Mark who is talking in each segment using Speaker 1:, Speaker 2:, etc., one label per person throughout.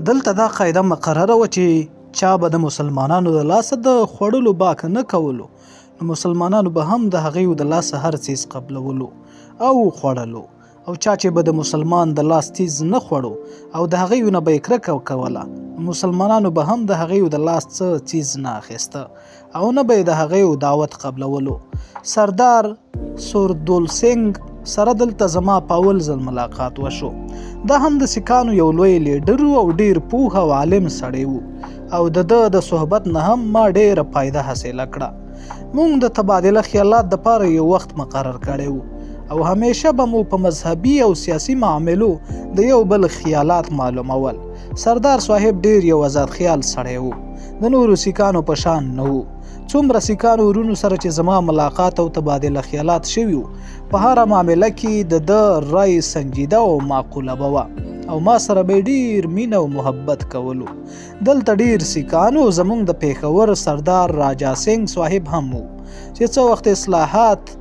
Speaker 1: دلته دا قاعده مقرره وه چې چا به د مسلمانانو د لاسه د خوړلو باک نه کولو، نو مسلمانانو به هم د هغوی د لاسه هر څیز قبلولو او خوړلو، او چا چې به د مسلمان د لاس څیز نه خوړو او د هغوی نه به یې کرکه کوله، مسلمانانو به هم د هغوی د لاس څه څیز نه اخیسته او نه به یې د هغوی دعوت قبلولو. سردار سوردولسنګ سره دلته زما په اول ځل ملاقات وشو. دا هم د سیکانو یو لوی لیډر او ډیر پوه او عالم سړی و او د ده د صحبت نه هم ما ډیره فایده حاصله کړه. موږ د تبادله خیالات دپاره یو وخت مقرر کړی و او همیشه به مو په مذهبي او سیاسي معاملو د یو بل خیالات معلومول. سردار صاحب ډیر یو آزاد خیال سړی و، د نورو سیکانو په شان نه و. څومره سیکانو ورونو سره چې زما ملاقات او تبادله خیالات شوي وو، په هره معامله کې د ده رای سنجیده او معقوله به وه او ما سره به ډیر مینه او محبت کولو. دلته ډیر سیکانو زموږ د پیښور سردار راجا سنګ صاحب هم وو چې څه وخت اصلاحات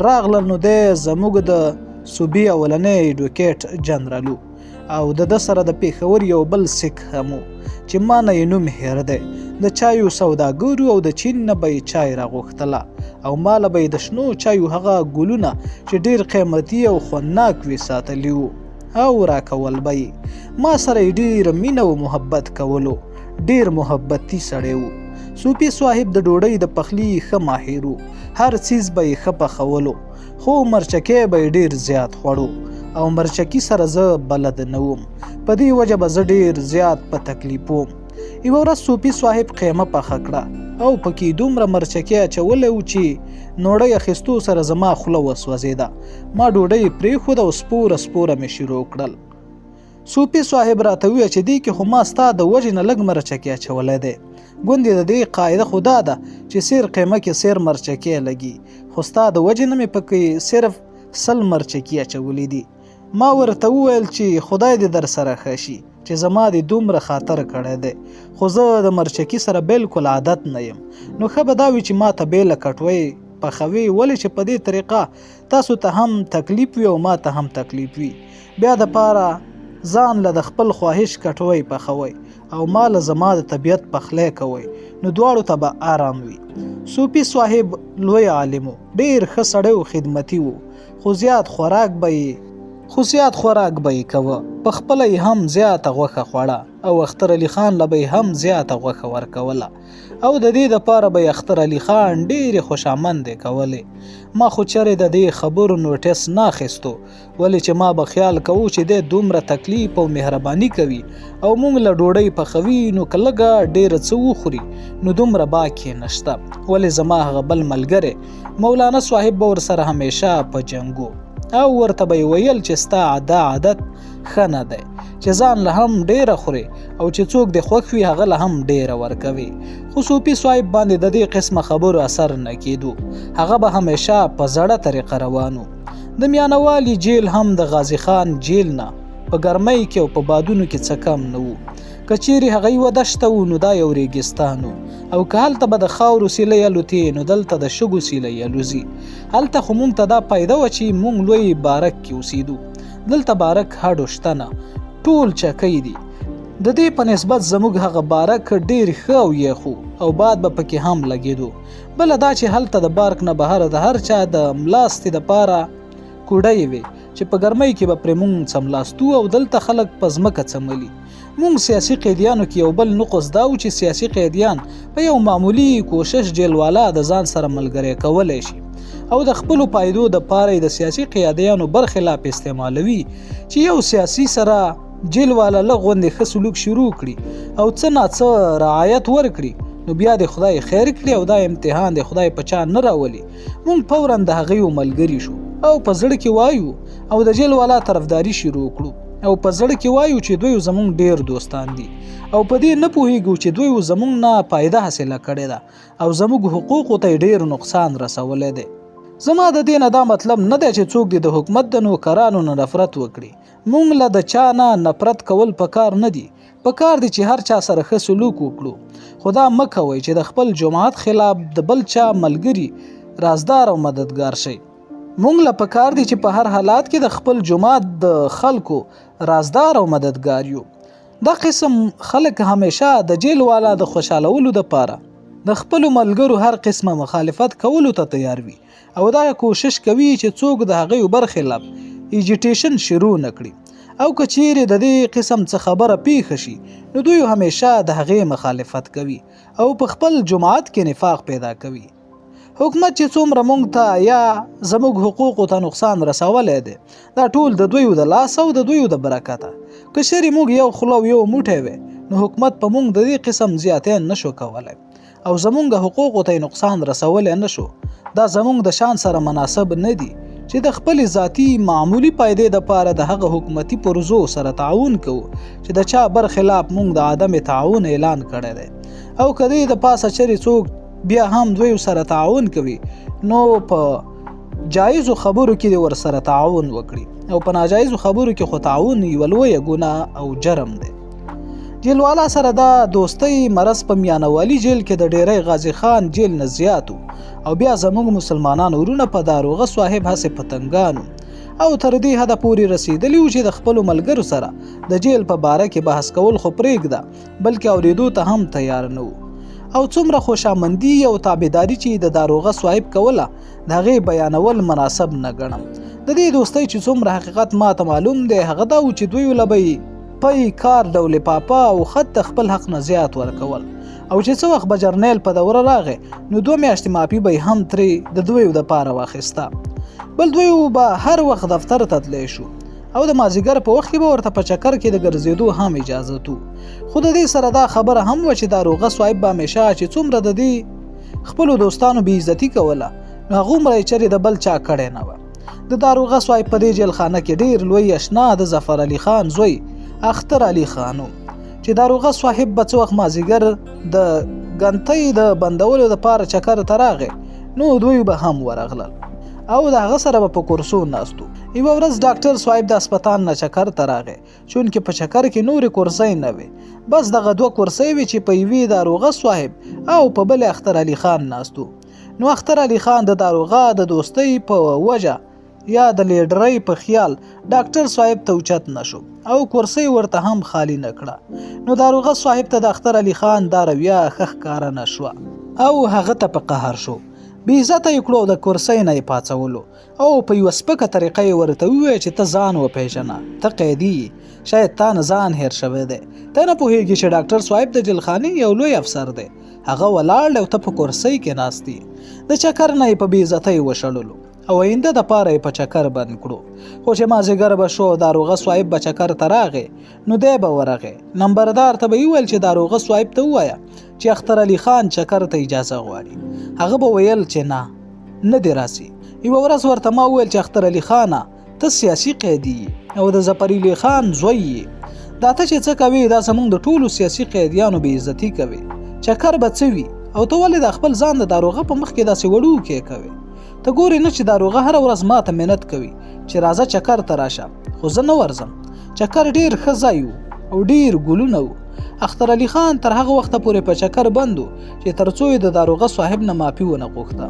Speaker 1: راغلل، نو دی زموږ د صوبې اولنی ایډوکیټ جنرال او د ده سره د پیښور یو بل سیک هم و چې ما نه یې نوم هیر دی. د چایو سوداګرو او د چین نه به یې چای راغوښتله او ما له به یې د شنو چایو هغه ګلونه چې ډیر قیمتي او خوندناک وي ساتلي وو او راکول به یې. ما سره یې ډیر مینه او محبت کولو. ډیر محبتي سړی و. صوفي صاحب د ډوډۍ د پخلي ښه ماهر و. هر څیز به یې ښه پخولو، خو مرچکې به یې ډیر زیات خوړو او مرچکي سره زه بلد نه وم، په دې وجه به زه ډیر زیات په تکلیف وم. یوه ورځ صوفي صاحب قیمه پخه کړه او پکې دومره مرچکې اچولی و چې نوړۍ اخیستو سره زما خوله وسوځېده. ما ډوډۍ پرېښوده او سپوره سپوره مې شروع کړل. صوفي صاحب راته وویل چې دې کې خو ما ستا د وجې نه لږ مرچکې اچولی دی. ګوندې د دې قاعده خو دا ده چې سیر قیمه کې سیر مرچکې لګي، خو ستا د وجې نه مې پکې صرف 100 مرچکې اچولی دي. ما ورته وویل چې خدای دې در سره ښه شي چې زما دې دومره خاطر کړی دی، خو زه د مرچکي سره بالکل عادت نه یم. نو ښه به دا وي چې ما ته بیله کټوۍ پخوي، ولې چې په دې طریقه تاسو ته هم تکلیف وي او ما ته هم تکلیف وي. بیا دپاره ځان له د خپل خواهش کټوۍ پخوئ او ما له زما د طبیعت پخلی کوئ، نو دواړو ته به آرام وي. صوفي صاحب لوی عالم و، ډیر ښه سړی و، خدمتي و، خو زیات خوراک به یې کوه. په خپله یې هم زیاته غوښه خوړه او اختر علي خان له به یې هم زیاته غوښه ورکوله او د دې دپاره به یې اختر علي خان ډېرې خوشامندې کولې. ما خو چرې د دې خبرو نوټس نه اخیستو، ولې چې ما به خیال کوو چې دی دومره تکلیف او مهرباني کوي او موږ له ډوډۍ پخوي، نو که لږه ډېره څه وخوري نو دومره باک یې نشته. ولې زما هغه بل ملګری مولانا صاحب به ورسره همیشه په جنګو او ورته به یې ویل چې ستا دا عادت ښه نه دی چې ځان له هم ډیره خوري او چې څوک دې خوښ وي هغه له هم ډیره ورکوي. خو صوفي صاحب باندې د دې قسمه خبرو اثر نه کېدو، هغه به همیشه په زړه طریقه روانو. د میانوالي جیل هم د غازي خان جیل نه په ګرمۍ کې او په بادونو کې څه کم نه وو. که چیرې هغه یوه دشته و نو دا یو ریګستان و، او که هلته به د خاورو سیلۍ الوتې نو دلته د شګو سیلۍ الوزي. هلته خو موږ ته دا پیدا وه چې موږ لوی بارک کې اوسېدو، دلته بارک هډو شته نه، ټول چکۍ دي. د دې په نسبت زموږ هغه بارک ډېر ښه او یخو او باد به پکې هم لګېدو. بله دا چې هلته د بارک نه بهر د هر چا د ملاستې دپاره کوډۍ وې چې په ګرمۍ کې به پرې موږ څملاستو او دلته خلک په ځمکه څملي. موږ سیاسي قیدیانو کې یو بل نقص دا و چې سیاسي قیدیان په یو معمولي کوشش جیلوالا د ځان سره ملګری کولی شي او د خپلو پایدو دپاره د سیاسي قیدیانو برخلاف استعمالوي چې یو سیاسي سره جیلوالا لږ غوندې ښه سلوک شروع کړي او څه ناڅه رعایت ورکړي، نو بیا د خدای خیر کړي او دا امتحان د خدای په چا نه راولي. موږ فوراً د هغوی ملګري شو او په زړه کې وایو او د جیلوالا طرفداري شروع کړو او په زړه کې وایو چې دوی زموږ ډیر دوستان دي او په دې نه پوهیږو چې دوی زموږ نه فایده حاصله کړې ده او زموږ حقوقو ته ډیر نقصان رسولی دی. زما د دې نه دا مطلب نه دی چې څوک د حکومت د نوکرانو نه نفرت وکړي. موږ له د چا نه نفرت کول پکار نه دي، پکار دی چې هر چا سره ښه سلوک وکړو. خو دا مه کوئ چې د خپل جماعت خلاف د بل چا ملګري رازدار او مددگار شئ. موږ له پکار دی چې په هر حالات کې د خپل جماعت د خلکو رازدار او مددگار یو. دا قسم خلک همیشه د جیل والا د خوشالولو دپاره د خپلو ملګرو هر قسمه مخالفت کولو ته تیار وي او دا کوشش کوي چې څوک د هغې برخلاف ایجیټیشن شروع نکړي او که چیرې د دې قسم څه خبره پیښه شي نو دوی همیشه د هغې مخالفت کوي او په خپل جماعت کې نفاق پیدا کوي. حکومت چې څومره موږ ته یا زموږ حقوقو ته نقصان رسولی دی دا ټول د دویو د لاس او د دویو د برکته. که چیرې موږ یو خوله او یو موټی وی نو حکومت په موږ د دې قسم زیاتین نشو کولی او زمونږ حقوقو ته نقصان رسولی نشو. دا زمونږ د شان سره مناسب نه دي چې د خپل ذاتی معمولی پایدې دپاره د هغه حکومتي پروژو سره تعاون کوو چې د چا برخلاف موږ د عدم تعاون اعلان کړی دی او که دې د پاسه چیرې څوک بیا هم دوی سره تعاون کوي نو په جایزو خبرو کې د ور سره تعاون وکړي او په ناجایزو خبرو کې خو تعاون یوه لویه ګناه او جرم دی. جیلوالا سره دا دوستۍ مرض په میانوالي جیل کې د ډیری غازی خان جیل نه زیاتو او بیا زموږ مسلمانان ورونه په داروغه صاحب هسې پتنګانو او تر دې حده پورې رسیدلی و چې د خپلو ملګرو سره د جیل په باره کې بحث کول خو پرېږده بلکې اورېدو ته هم تیار نه و او څومره خوشامندي او تابعداري چې د داروغه صاحب کوله د هغې بیانول مناسب نه ګڼم. د دې دوستۍ چې څومره حقیقت ما ته معلوم دی هغه دا و چې دوی له پی کار ډول پاپا او خط د خپل حق نه زیات ورکول او چې څه وخت به جرنیل په دوره راغی نو 2 میاشتې مافي به هم ترې د دویو دپاره واخیسته بل دوی به هر وخت دفتر ته تللی شو او د مازدیګر په وخت کې به ورته په چکر کې د ګرځېدو هم اجازه تو. خو د دې سره دا خبره هم وه چې داروغه صاحب به همیشه چې څومره د دې خپلو دوستانو بې عزتي کوله نو هغومره یې چرې د بل چا کړی نه وه. د داروغه صاحب په دې جیلخانه کې ډېر لوی اشنا د ظفر علي خان زوی اختر علي خانو چې داروغه صاحب به څه وخت مازدیګر د ګنتۍ د بندولو دپاره چکر ته راغی نو دوی به هم ورغلل او د هغه سره به په کورسو ناستو. یوه ورځ ډاکټر صاحب د اسپتال نه چکر ته راغی چونکې په چکر کې نورې کورسۍ نه وې بس دغه 2 کورسۍ وې چې په یوې داروغه صاحب او په بلې اختر علي خان ناستو. نو اختر علي خان د داروغه د دوستۍ په وجه یا د لیډرۍ په خیال ډاکټر صاحب ته اوچت نشو او کورسۍ ورته هم خالی نه کړه نو داروغه صاحب ته د اختر علي خان دا رویه ښه ښکاره نه شوه او هغه ته په قهر شو. بې عزته یې کړو او د کورسۍ نه یې پاڅولو او په یوه سپکه طریقه یې ورته وویل چې ته ځان وپېژنه ته قیدي یې شاید تا نه ځان هیر شوی دی ته نه پوهېږي چې ډاکټر صاحب د جیلخانې یو لوی افسر دی هغه ولاړ او ته په کورسۍ کې ناست یې. د چکر نه یې په بې عزتۍ وشړلو او آینده دپاره یې په چکر بند کړو. خو چې مازدیګر به شو داروغه صاحب به چکر ته راغی نو دی به ورغی نمبردار ته به یې وویل چې داروغه صاحب ته ووایه چې اختر علي خان چکر ته اجازه غواړي. هغه به ویل چې نه دې راسي. یوه ورځ ورته ما وویل چې اختر علي خانه ته سیاسي قیدي او د ظفر علي خان زوی یې دا ته چې څه کوي دا زموږ د ټولو سیاسي قیدیانو بې عزتي کوي چکر به څه وي او ته ولې د خپل ځان د داروغه په مخ کې داسې وړوکی کوي. ته ګورې نه چې داروغه هره ورځ ما ته منت کوي چې راځه چکر ته راشه خو زه نه ورځم. چکر ډېر ښه ځای و او ډېر ګلونه و. اختر علي خان تر هغه وخته پورې په چکر بند و چې تر څو یې د داروغه صاحب نه معافي ونه غوښته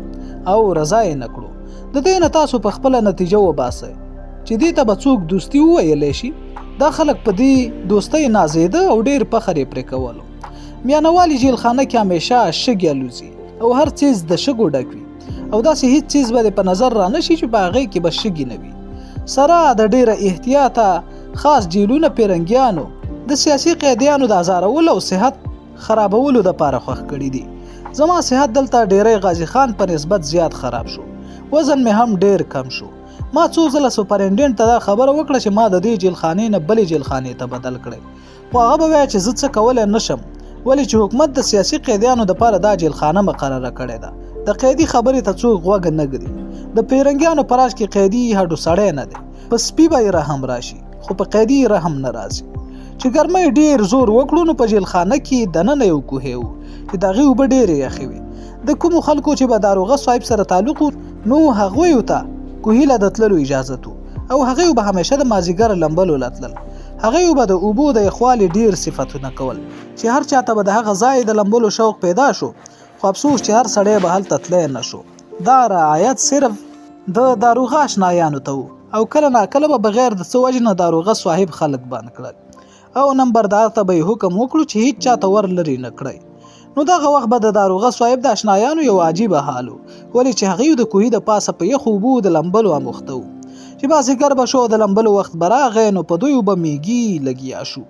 Speaker 1: او رضا یې نه کړو. د دې نه تاسو په خپله نتیجه وباسئ چې دې ته به څوک دوستي وویلی شي. دا خلک په دې دوستۍ نازېده او ډېر فخر یې پرې کولو. میانوالي جیلخانه کې همیشه شګې الوزي او هر څیز د شګو ډک وي او داسې هیڅ چیز به په نظر را نشي چې په هغې کې به شګې نه وي. سره د ډېره احتیاطه خاص جیلونه پیرنګیانو د سیاسي قیدیانو د ازارولو او صحت خرابولو دپاره خوښ کړي دي. زما صحت دلته ډېری غازي خان په نسبت زیات خراب شو وزن مې هم ډېر کم شو. ما څو ځله سپرنټنډنټ ته دا خبره وکړه چې ما د دې جیلخانې نه بلې جیلخانې ته بدل کړی خو هغه به وایي چې زه څه کولی نشم ولې چې حکومت د سیاسي قیدیانو دپاره دا جیلخانه مقرره کړې ده. د قیدي خبرې ته څوک غوږ نه ږدي. د پیرنګیانو په راج کې قیدي هډو سړی نه دی. په سپي به یې رحم راشي خو په قیدي یې رحم نه راځي. چې ګرمۍ ډېر زور وکړو نو په جیلخانه کې دننه یو کوهی و چې د هغې اوبه ډېرې یخې وې. د کومو خلکو چې به داروغه صاحب سره تعلق نو هغویو ته کوهي له د تللو اجازه تو او هغوی به همیشه د مازدیګر لمبلو له تلل. هغوی به د اوبو د یخوالي ډېر صفتونه کول چې هر چاته به د هغه ځای د لمبلو شوق پیدا شو خو افسوس چې هر سړی به هلته تلی نه شو. دا رعایت صرف د داروغه اشنایانو ته و او کله ناکله به بغیر د څه وجې نه داروغه صاحب خلک بند کړل او نمبردار ته به حکم وکړو چې هیڅ چاته ور لري نه کړی. نو دغه وخت به د داروغه صاحب د اشنایانو یو عجیبه حال و، ولې چې هغوی د کوهي د پاسه په یخو اوبو د لمبلو اموخته وو چې مازدیګر به شو، د لمبلو وخت به راغی نو په دوی به میږي لګیا شو.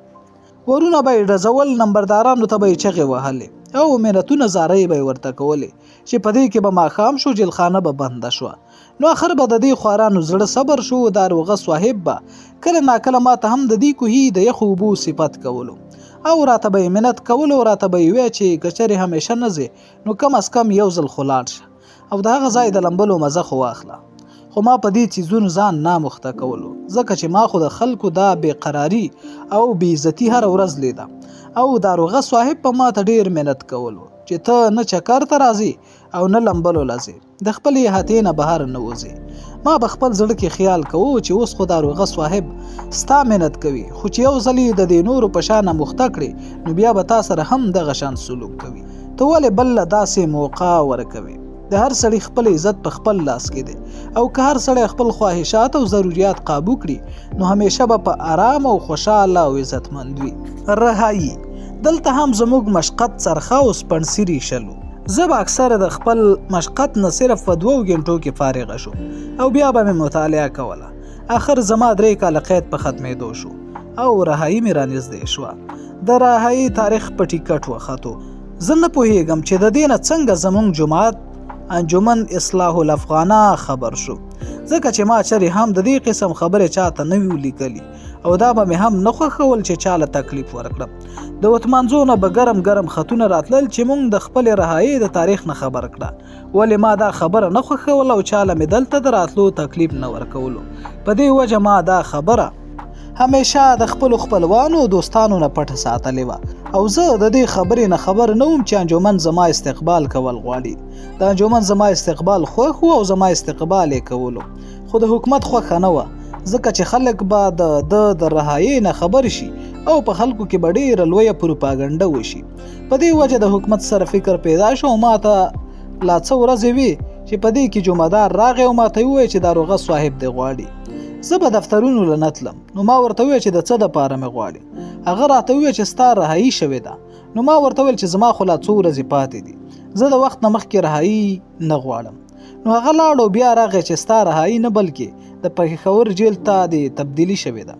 Speaker 1: ورونه به یې ډزول، نمبردارانو ته به یې چغې وهلې او منتونه زارۍ به یې ورته کولې چې په دې کې به ماښام شو، جلخانه به بنده شوه. نو آخر به د دې خوارانو زړه صبر شو. داروغه صاحب به کله ناکله ماته هم د دې کوهي د یخو اوبو صفت کولو او راته به یې منت کولو، راته به یې وی چې که چېرې همیشه نه ځې نو کم از کم یو ځل خو لاړ شه او د هغه ځای د لمبلو مزه خو واخله. خو ما په دې څیزونو ځان نامخته کولو، ځکه چې ما خو د خلکو دا بېقراري او بېعزتي هره ورځ لیده او داروغه صاحب په ما ته ډېر منت کولو چې ته نه چکر ته راځې او نه لمبلو لځې، د خپلې احاطې نه بهر نه وځې. ما به خپل زړه کې خیال کوو چې اوس خو داروغه صاحب ستا منت کوي، خو چې یو ځل یې د دې نورو په شان مخته کړې نو بیا به تا سره هم دغه شان سلوک کوي. ته ولې بل له داسې موقع ورکوي؟ د هر سړي خپل عزت په خپل لاس کې دی او که هر سړی خپل خواهشات او ضرورت قابو کړي نو همیشه به په آرام او خوشاله او عزتمند وي. رهایی دلته هم زموږ مشقت څرخه او سپنسیري شلو. زه به اکثره د خپل مشقت نه صرف په 2 غنټو کې فارغه شو او بیا به مې مطالعه کوله. آخر زما 3 کاله قید په ختمېدو شو او رهایی مې رانږدې شوه. د رهایی تاریخ په ټیکټ وختو. زه نه پوهېږم چې د دې نه څنګه زموږ جماعت انجمن اصلاح الافغانه خبر شو، ځکه چې ما چرې هم د دې قسم خبرې چاته نه ویو لیکلي او دا به مې هم نه خوښول چې چاله تکلیف ورکړم. د وتمنځو نه به ګرم ګرم خطونه راتلل چې مونږ د خپل رهایی د تاریخ نه خبر کړه، ولې ما دا خبره نه خوښول او چاله مې دلته د راتلو تکلیف نه ورکولو. په دې وجه ما دا خبره همیشه د خپل خپلوانو او دوستانو نه پټه ساتلې وه او زه د دې خبرې نه خبر نه وم چې انجمن زما استقبال کول غواړي. د انجمن زما استقبال خوښ و او زما استقبال یې کولو، خو د حکومت خوښه نه وه، ځکه چې خلک به د رهایی نه خبر شي او په خلکو کې به ډېره لویه پروپاګنډه وشي. په دې وجه د حکومت سره فکر پیدا شو او ما ته لا څه ورځې وي چې په دې کې جمعدار راغی او ما ته وویل چې داروغه صاحب دی غواړي. زه به دفترونو له نه تلم، نو ما ورته وویل چې د څه دپاره مې غواړي. هغه راته وویل چې ستا رهایی شوې ده. نو ما ورته وویل چې زما خو لا څو ورځې پاتې دي، زه د وخت نه مخکې رهایی نه غواړم. نو هغه لاړ او بیا راغی چې ستا رهایی نه بلکې د پېښور جیل ته د تبدیلي شوې ده.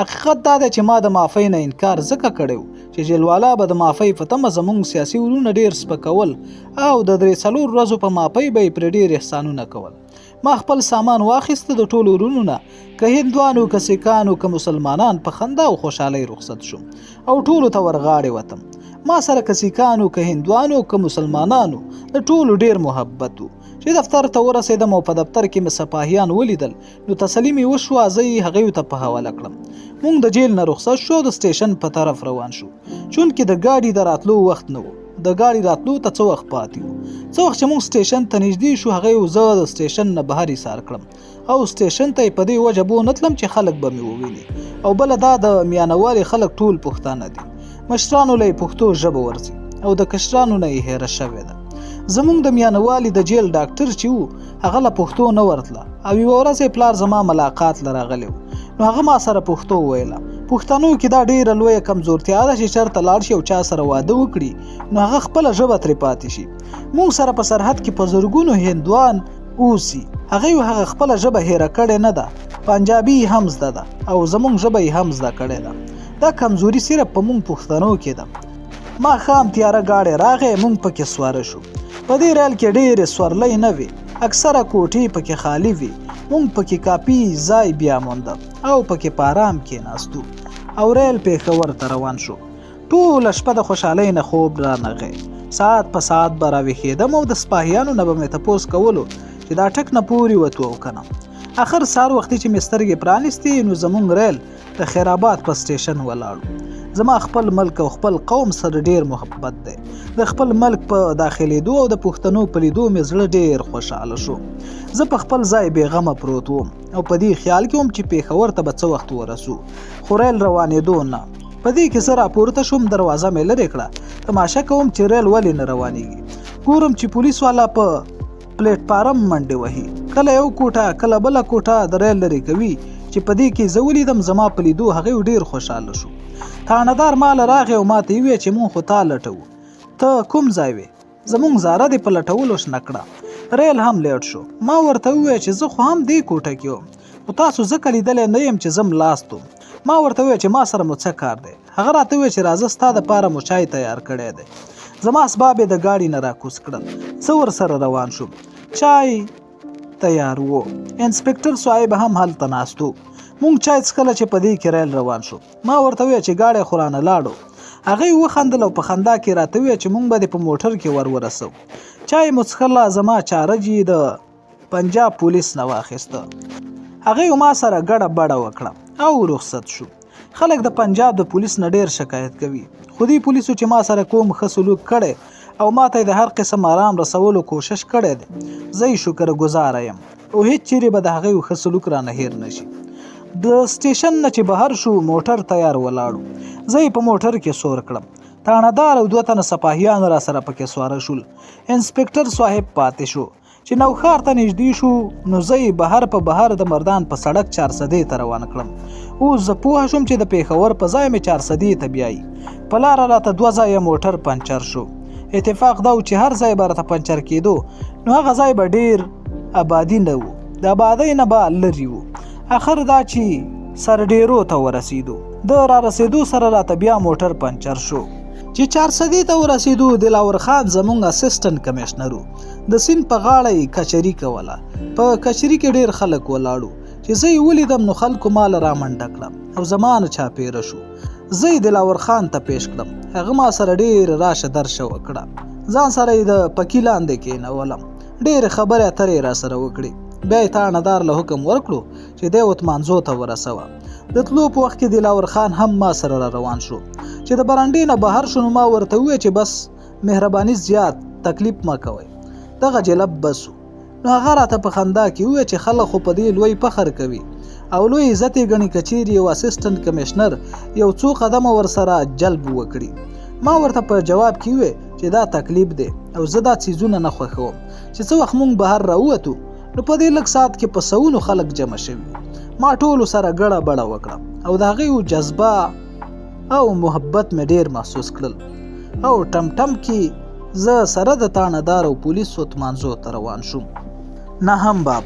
Speaker 1: حقیقت دا دی چې ما د معافۍ نه انکار ځکه کړی و چې جیلوالا به د معافۍ په تمه زموږ سیاسي ورونه ډېر سپکول او د 3-4 ورځو په معافۍ به یې پرې ډېر احسانونه کول. ما خپل سامان واخیسته د ټولو ورونو نه، که هندوانو که سیکانو که مسلمانان، په خندا او خوشحالۍ رخصت شوم او ټولو ته ورغاړې وتم. ما سره که سیکانو که هندوانو که مسلمانانو د ټولو ډېر محبت و. چې دفتر ته ورسېدم او په دفتر کې مې سپاهیان ولیدل نو تسلي مې وشوه. زه یې هغوی ته په حواله کړم. موږ د جیل نه رخصت شو، د سټیشن په طرف روان شو، چونکې د ګاډي د راتلو وخت نه و. د ګاډي راتلو ته څه وخت پاتې و. څه وخت چې موږ سټیشن ته نږدې شو هغوی زه د سټیشن نه بهر ایسار کړم او سټیشن ته یې په دې وجه بو نه تلم چې خلک به مې وویني او بله دا د میانوالي خلک ټول پښتانه دي. مشرانو له یې پښتو ژبه ورځي او د کشرانو نه یې هېره شوې ده. زمونږ د میانوالي د جیل ډاکټر چې و هغه له پښتو نه ورتله او یوه ورځ یې پلار زما ملاقات له راغلی و نو هغه ما سره پښتو وویله. پښتنو کې دا ډېره لویه کمزورتیا ده چې چېرته لاړ شي او چا سره واده وکړي نو هغه خپله ژبه ترې پاتې شي. موږ سره په سرحد کې په زرګونو هندوان اوسي، هغه خپله ژبه هېره کړې نه ده، پنجابي هم زده ده او زموږ ژبه یې هم زده کړې ده. دا کمزوري صرف په موږ پښتنو کې ده. ماښام تیاره ګاډی راغی، موږ پکې سواره شو. په دې ریل کې ډېرې سورلۍ نه وي، اکثره کوټې پکې خالي وي. موږ پکې کافي ځای بیا مونده او پکې په آرام کېناستو او ریل پېښور ته روان شو. ټوله شپه د خوشحالۍ نه خوب رانغی. ساعت په ساعت به راویښېدم او د سپاهیانو نه به مې تپوس کولو چې دا ټک نه پورې وتو او که نه. آخر سهار وختي چې مې سترګې پرانیستې نو زموږ ریل د خیرآباد په سټیشن ولاړو. زما خپل ملک او خپل قوم سره ډېر محبت دی. د خپل ملک په داخلېدو او د پښتنو په لیدو مې زړه ډېر خوشحاله شو. زه په خپل ځای بېغمه پروت وم او په دې خیال کې وم چې پېښور ته به څه وخت ورسو، خو ریل روانېدو نه. په دې کې زه راپورته شوم، دروازه مې لرې کړه. تماشه کوم چې ریل ولې نه روانېږي. ګورم چې پولیس والا په پلیټفارم منډې وهي، کله یو کوټه کله بله کوټه د ریل لرې کوي چې په دې کې زه ولیدم. زما په لیدو هغوی ډېر خوشحاله شو. تانهدار مال راغی او ماته یې وویل چې مونږ خو تا لټوو ته کوم ځای وې زمونږ زاره دې په لټولو شنه کړه ریل هم لیټ شو ما ورته وویل چې زه خو هم دې کوټه کې وم خو تاسو ځکه لیدلی نه یم چې زه ملاست وم ما ورته وویل چې ما سره مو څه کار دی هغه راته وویل چې راځه ستا دپاره مو چای تیار کړی دی زما اسباب یې د ګاډي نه راکوز کړل زه ورسره روان شوم چای تیار و انسپکټر صاحب هم هلته ناست و مونږ چای څښله چې په دې کې ریل روان شو ما ورته وویل چې ګاډی خو رانه لاړو هغې وخندل او په خندا کې راته وویل چې مونږ به دې په موټر کې ورسو چای مو څښله زما چارج یې د پنجاب پولیس نه واخیسته هغې ما سره ګډه بډه وکړه او رخصت شو خلک د پنجاب د پولیس نه ډیر شکایت کوي خو دې پولیسو چې ما سره کوم ښه سلوک کړی او ما ته د هر قسم آرام رسولو کوشش کړی دی زه یې شکر ګزاره یم او هیڅ چیرې به د هغې ښه سلوک رانه هیر نشي د سټیشن نه چې بهر شو موټر تیار ولاړو زه یې په موټر کې سور کړم تانهدار او 2 تنه سپاهیان را سره پکې سواره شول انسپکټر صاحب پاتې شو چې نوښار ته نږدې شو نو زه یې بهر په بهر د مردان په سړک 400 ته روان کړم اوس زه پوه شوم چې د پیښور په ځای مې 400 ته بیایي په لاره راته 2 ځایه موټر پنچر شو اتفاق دا و چې هر ځای به راته پنچر کېدو نو هغه ځای به ډیر آبادي نه و د آبادۍ نه به لرې و اخر دا چې سرډیرو ته ورسېدو د را رسېدو سره راته بیا موټر پنچر شو چې 400 ته ورسېدو دلاور خان زمونږ اسسټنټ کمشنر د سیند په غاړه یې کچري کوله په کچري کې ډیر خلک ولاړو چې زه یې ولیدم نو خلکو مال را منډه کړم او زما نه چاپېره شو زه یې دلاور خان ته پیش کړم هغه ما سره ډیر راشه درشه وکړه ځان سره یې د پکي لاندې کېنولم ډېرې خبرې اترې را سره وکړې بیا یې تانهدار له حکم ورکړو چې دی وتمانځو ته ورسوه د تلو په وخت کې دلاور خان هم ما سره را روان شو چې د برنډې نه بهر شو نو ما ورته وویل چې بس مهرباني زیات تکلیف مه کوئ دغه جلب بسو نو هغه راته په خندا کې وویل چې خلک خو په دې لوی فخر کوي او لوی عزت یې ګڼي که چیرې یو اسسټنټ کمشنر یو څو قدمه ورسره جلب وکړي ما ورته په جواب کې وویل چې دا تکلیف دی او زه دا څیزونه نه خوښوم چې څه وخت مونږ بهر راووتو نو په دې لږ ساعت کې په سوونو خلک جمع شوي ما ټولو سره ګړه بړه وکړه او د هغې جذبه او محبت مې ډیر محسوس کړل او ټمټم کې زه سره د تانهدار او پولیسو تمانځو ته روان شوم نهم باب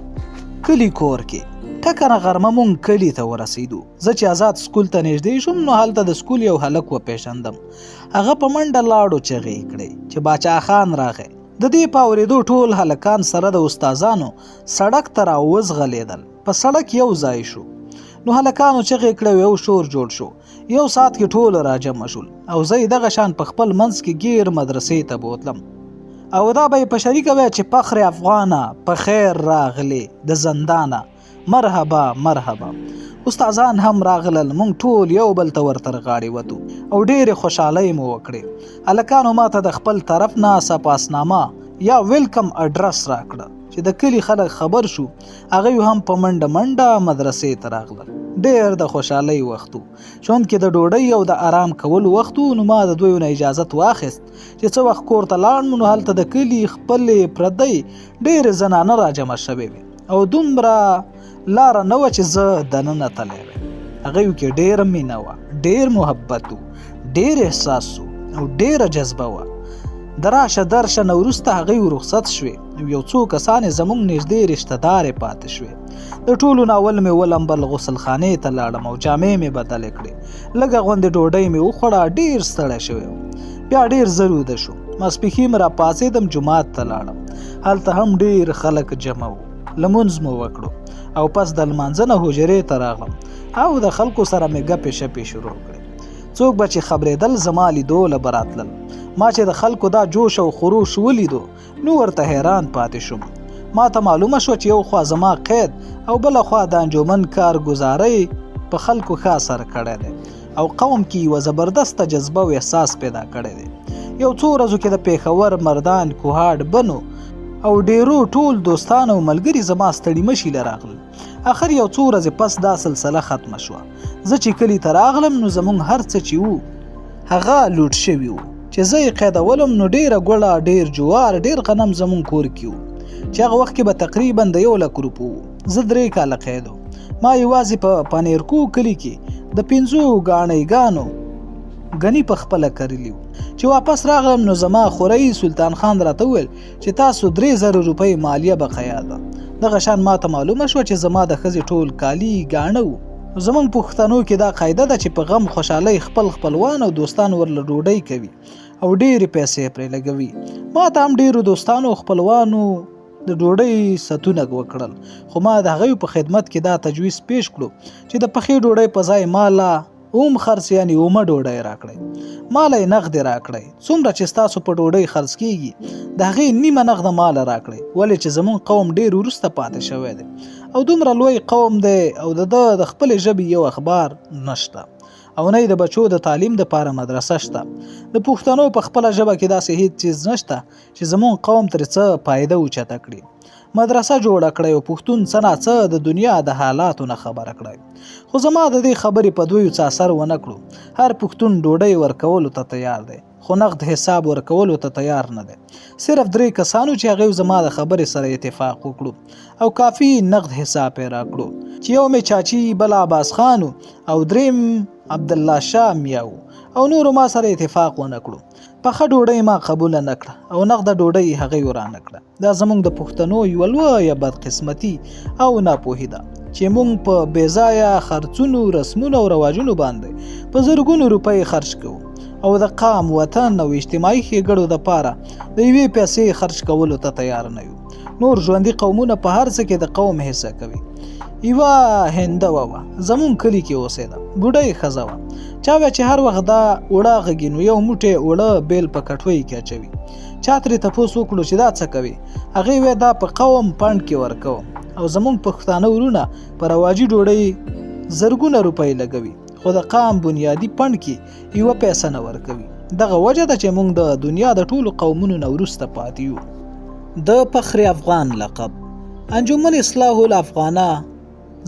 Speaker 1: کلی کور کې ټکره غرمه مونږ کلي ته ورسېدو زه چې آزاد سکول ته نږدې شوم نو هلته د سکول یو هلک وپېژندم هغه په منډه لاړو چغې یې کړې چې باچا خان راغی د دې په اورېدو ټول هلکان سره د استادانو سړک ته راوزغلېدل په سړک یو ځای شو نو هلکانو چغې کړې یو شور جوړ شو یو ساعت کې ټول راجمع شول او زه دغه شان په خپل منځ کې ګیر مدرسې ته بوتلم او دا به په شریکه وای چې فخر افغانه په خیر راغلی د زندانه مرحبا مرحبا استادان هم راغلل مونږ ټول یو بل ته ورتر غاړې وتو او ډېرې خوشحالۍ مو وکړې هلکانو ما ته د خپل طرف نه سپاسنامه یا ویلکم اډرس راکړه چې د کلي خلک خبر شو هغوی هم په منډه منډه مدرسې ته راغلل ډېر د خوشحالۍ وخت و چون کې د ډوډۍ او د آرام کولو وخت و نو ما د دویو نه اجازت واخیست چې څه وخت کور ته لاړم نو هلته د کلي خپلې پردۍ ډېرې زنانه راجمع شوې وې او دومره لاره نه وه چې زه دننه تلی وم هغوی کې ډېره مینه وه ډېر محبت و ډېر احساس و او ډېره جذبه وه د راشه درشه نه وروسته هغوی رخصت شوې او یو څو کسانې زموږ نږدې رشته دارې پاتې شوې د ټولو نه اول مې ولمبل غسل خانې ته لاړم او جامې مې بدلې کړې لږه غوندې ډوډۍ مې وخوړه ډېر ستړی شوی بیا ډېر زر ویده شوم ماسپښین را پاڅېدم جومات ته لاړم هلته هم ډېر خلک جمع وو لمونځ مو وکړو او پس د لمانځه نه حجرې ته راغلم او د خلکو سره مې ګپې شپې شروع کړې څوک به چې خبرېدل زما لیدو له به راتلل ما چې د خلکو دا جوش او خروش ولیدو نو ورته حیران پاتې شوم ما ته معلومه شوه چې یو خوا زما قید او بله خوا د انجمن کارګزارۍ په خلکو ښه اثر کړی دی او قوم کې یوه زبردسته جذبه او احساس پیدا کړی دی یو څو ورځو کې د پېښور مردان کوهاټ بنو او ډیرو ټول دوستان او ملګري زما ستړي مشي له راغلل اخر یو څو ورځې پس دا سلسله ختمه شوه زه چې کلي ته راغلم نو زموږ هر څه چې وو هغه لوټ شوي وو چې زه یې قیدولم نو ډیره ګوړه ډیر جوار ډیر غنم زموږ کور کې وو چې هغه وخت کې به تقریبا د 100,000 روپو وو زه 3 کاله قید ما یوازې په پانیرکو کلي کې د 5 ګاڼیګانو غني په خپله کړلي وو. چې واپس راغلم نو زما خورۍ سلطان خان راته وویل چې تاسو 3000 روپۍ مالیه بقیا ده. دغه شان ماته معلومه شوه چې زما د ښځې ټول کالي ګاڼه وو. زمونږ پښتنو کې دا قاعده ده چې په غم خوشحالۍ خپل خپلوان او دوستان ورله ډوډۍ کوي او ډېرې پیسې پرې لګوي. ما ته هم ډېرو دوستانو او خپلوانو د ډوډۍ ستونه وکړل، خو ما د هغوی په خدمت کې دا تجویز پیش کړو چې د پخې ډوډۍ په ځای مالا اوم خرڅ یعنی اومه ډوډۍ راکړئ، مالا یې نغد راکړئ. څومره چې ستاسو په ډوډۍ خرڅ کیږي د هغې نیمه نغده مالا راکړئ، ولې چې زمونږ قوم ډېر وروسته پاتې شوی دی او دومره لوی قوم دی او د خپلې ژبې یو اخبار نشته او نه د بچو د تعلیم دپاره مدرسه شته. د پښتنو په خپله ژبه کې داسې هیڅ چیز نشته چې زمونږ قوم ترې څه فایده اوچته کړي. مدرسه جوړه کړئ او پښتون څه نه څه د دنیا د حالاتو نه خبره کړئ. خو زما د دې خبرې په دویو څه اثر ونه کړو. هر پښتون ډوډۍ ورکولو ته تیار دی خو نقد حساب ورکولو ته تیار نه دی. صرف 3 کسانو چې هغوی زما د خبرې سره اتفاق وکړو او کافي نقد حساب یې راکړو چې یو مې چاچی بل عباس خان او دریم عبدالله شاه میاو او نورو ما سره اتفاق ونه کړو. پخه ډوډۍ ما قبوله نه کړه او نقده ډوډۍ هغوی ورانه کړه. دا زموږ د پښتنو یوه لویه بدقسمتي او ناپوهي ده چې موږ په بېځایه خرڅونو، رسمونو او رواجونو باندې په زرګونو روپۍ خرج کوو او د قام، وطن او اجتماعي ښېګړو دپاره د یوې پیسې خرج کولو ته تیار نه یو. نور ژوندي قومونه په هر څه کې د قوم حصه کوي. یوه هندوه وه زمونږ کلي کې اوسېده، بوډۍ ښځه وه. چا ویل چې هر وخت دا اوړه غږي نو یو موټی اوړه بیل په کټوۍ کې اچوي. چا ترې تپوس وکړو چې دا څه کوي؟ هغې ویل دا په قوم پنډ کې ورکوم او زمونږ پښتانه ورونه په رواجي ډوډۍ زرګونه روپۍ لګوي خو د قام بنیادي پنډ کې یوه پیسه نه ورکوي. دغه وجه ده چې موږ د دنیا د ټولو قومونو نه وروسته پاتې یو. د فخر افغان لقب انجمن اصلاح الافغانه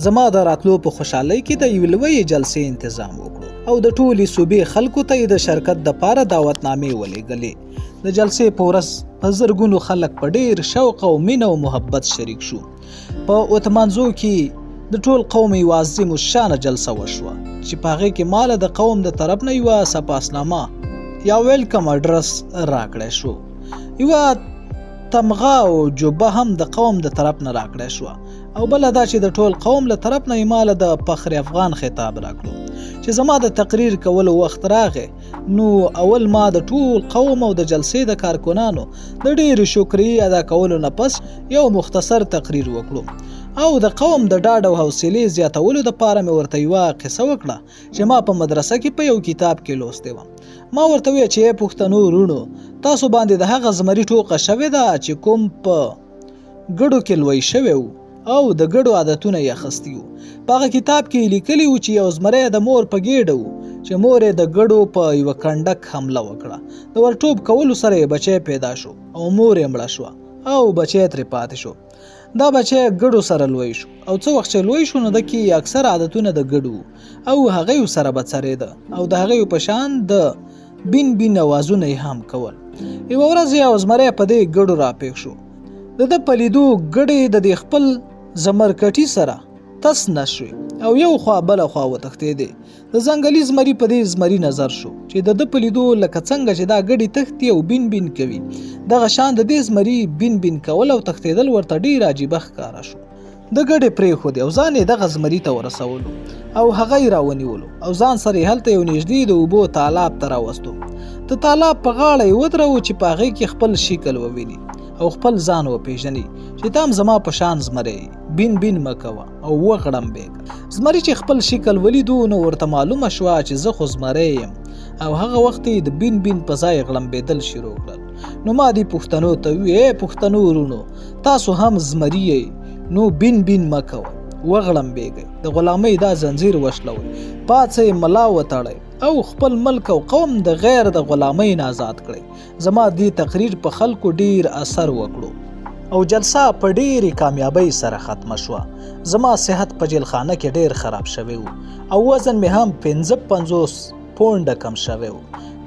Speaker 1: زما د راتلو په خوشحالۍ کې د یوې لویې جلسې انتظام وکړو او د ټولې صوبې خلکو ته یې د شرکت دپاره دعوتنامې ولېږلې. د جلسې په ورځ په زرګونو خلک په ډېر شوق او مینه او محبت شریک شو. په اوتمانزو کې د ټول قوم یوه عظیم الشانه جلسه وشوه چې په هغې کې ماله د قوم د طرف نه یوه سپاسنامه یا ویلکم اډرس راکړی شو. یوه تمغه او جوبه هم د قوم د طرف نه راکړی شوه او بله دا چې د ټول قوم له طرف نه یې ماله د فخر افغان خطاب راکړو. چې زما د تقریر کولو وخت راغی نو اول ما د ټول قوم او د جلسې د کارکنانو د ډېرې شکریې ادا کولو نه پس یو مختصر تقریر وکړو او د قوم د ډاډ او حوصلې زیاتولو دپاره مې ورته یوه قصه وکړه چې ما په مدرسه کې په یو کتاب کې لوستې وه. ما ورته وویل چې پښتنو وروڼو تاسو باندې د هغه زمري ټوقه شوې ده چې کوم په ګډو کې لوی شوی وو او د ګډو عادتونه یې اخیستي وو. په هغه کتاب کې لیکلي وو چې یو زمری د مور په ګېډه وو چې مور یې د ګډو په یوه کنډک حمله وکړه. د ورټوپ کولو سره یې بچی پیدا شو او مور یې مړه شوه او بچی ترې پاتې شو. دا بچی ګډو سره لوی شو او څه وخت چې لوی شو نو د کې اکثر عادتونه د ګډو او هغوی سره به څرېده او د هغوی په شان د بین بین اوازونه یې هم کول. یوه ورځ یو زمری په دې ګډو راپېښ شو. د ده په لیدو ګډې د دې خپل زمرکټي سره تس نشوې او یو خوا بله خوا وتښتېدې. د ځنګلي زمري په دې زمري نظر شو چې د ده په لیدو لکه څنګه چې دا ګډې تښتي او بین بین کوي دغه شان د دې زمري بین بین کول او تښتېدل ورته ډېر عجیبه ښکاره شو. د ګډې پرېښودې او ځان یې دغه زمري ته ورسولو او هغه یې راونیولو او ځان سره یې هلته یو نږدې د اوبو تالاب ته راوستو. د تالاب په غاړه یې ودرو چې په هغې کې خپل شکل وویني او خپل ځان وپېژني چې تام زما په شان زمری بین بین مه کوه او وغړمبېږه. زمري چې خپل شکل ولیدو نو ورته معلومه شوه چې زه خو زمری یم او هغه وخت یې د بین بین په ځای غړمبېدل شروع کړل. نو ما دې پښتنو ته وویل پښتنو ورونو تاسو هم زمري یې نو بین بین مه کوه وغړمبېږئ، د غلامۍ دا زنځیر وشلوئ، پاڅئ ملا وتړئ او خپل ملک او قوم د غیر د غلامۍ نه آزاد کړئ. زما دې تقریر په خلکو ډیر اثر وکړو او جلسه په ډېرې کامیابۍ سره ختمه شوه. زما صحت په جیلخانه کې ډېر خراب شوی و او وزن مې هم 55 پونډه کم شوی و.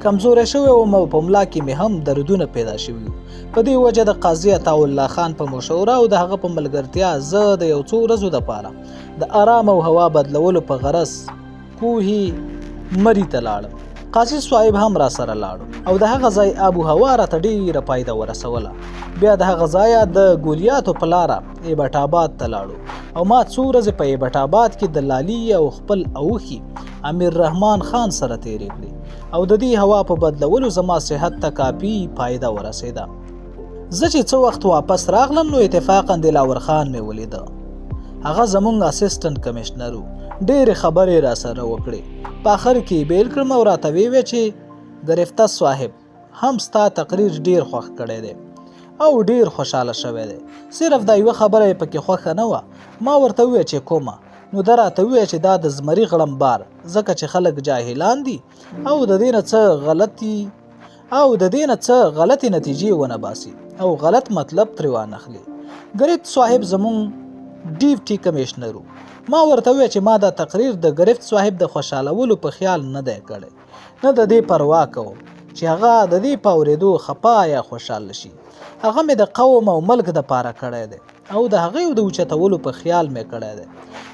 Speaker 1: کمزوری شوی وم او په ملا کې مې هم دردونه پیدا شوي وو. په دې وجه د قاضي عطاالله خان په مشوره او د هغه په ملګرتیا زه د یو څو ورځو دپاره د آرام او هوا بدلولو په غرض کوهي مري ته لاړم قاضي صاحب هم را سره لاړو او د هغه ځای آب و هوا راته ډېره فایده ورسوله. بیا د هغه ځایه د ګولیاتو په لاره ایبټ آباد ته لاړو او ما څو ورځې په ایبټ آباد کې د لالي او خپل اوښي امیر رحمان خان سره تیرې کړې او د دې هوا په بدلولو زما صحت ته کافي فایده ورسېده. زه چې څه وخت واپس راغلم نو اتفاقا دلاور خان مې ولیده. هغه زمونږ اسسټنټ کمشنر و. ډېرې خبرې را سره وکړې. په آخر کې بیل کړم او راته ویې چې ګرفته صاحب هم ستا تقریر ډېر خوښ کړی دی او ډېر خوشحاله شوی دی. صرف دا یوه خبره یې پکې خوښه نه وه. ما ورته وویل چې کومه؟ نو ده راته وویل چې دا د زمري غړمبار ځکه چې خلک جاهلان دي او د دې نه څه غلطي نتیجې ونه باسي او غلط مطلب ترې وانخلي. ګرفت صاحب زمونږ ډیپټي کمشنر و. ما ورته وویل چې ما دا تقریر د ګرفت صاحب د خوشحالولو په خیال نه دی کړی، نه د دې پروا کوم چې هغه د دې په اورېدو خفه یا خوشحاله شي. هغه مې د قوم او ملک دپاره کړی دی او د هغې د اوچتولو په خیال مې کړی دی.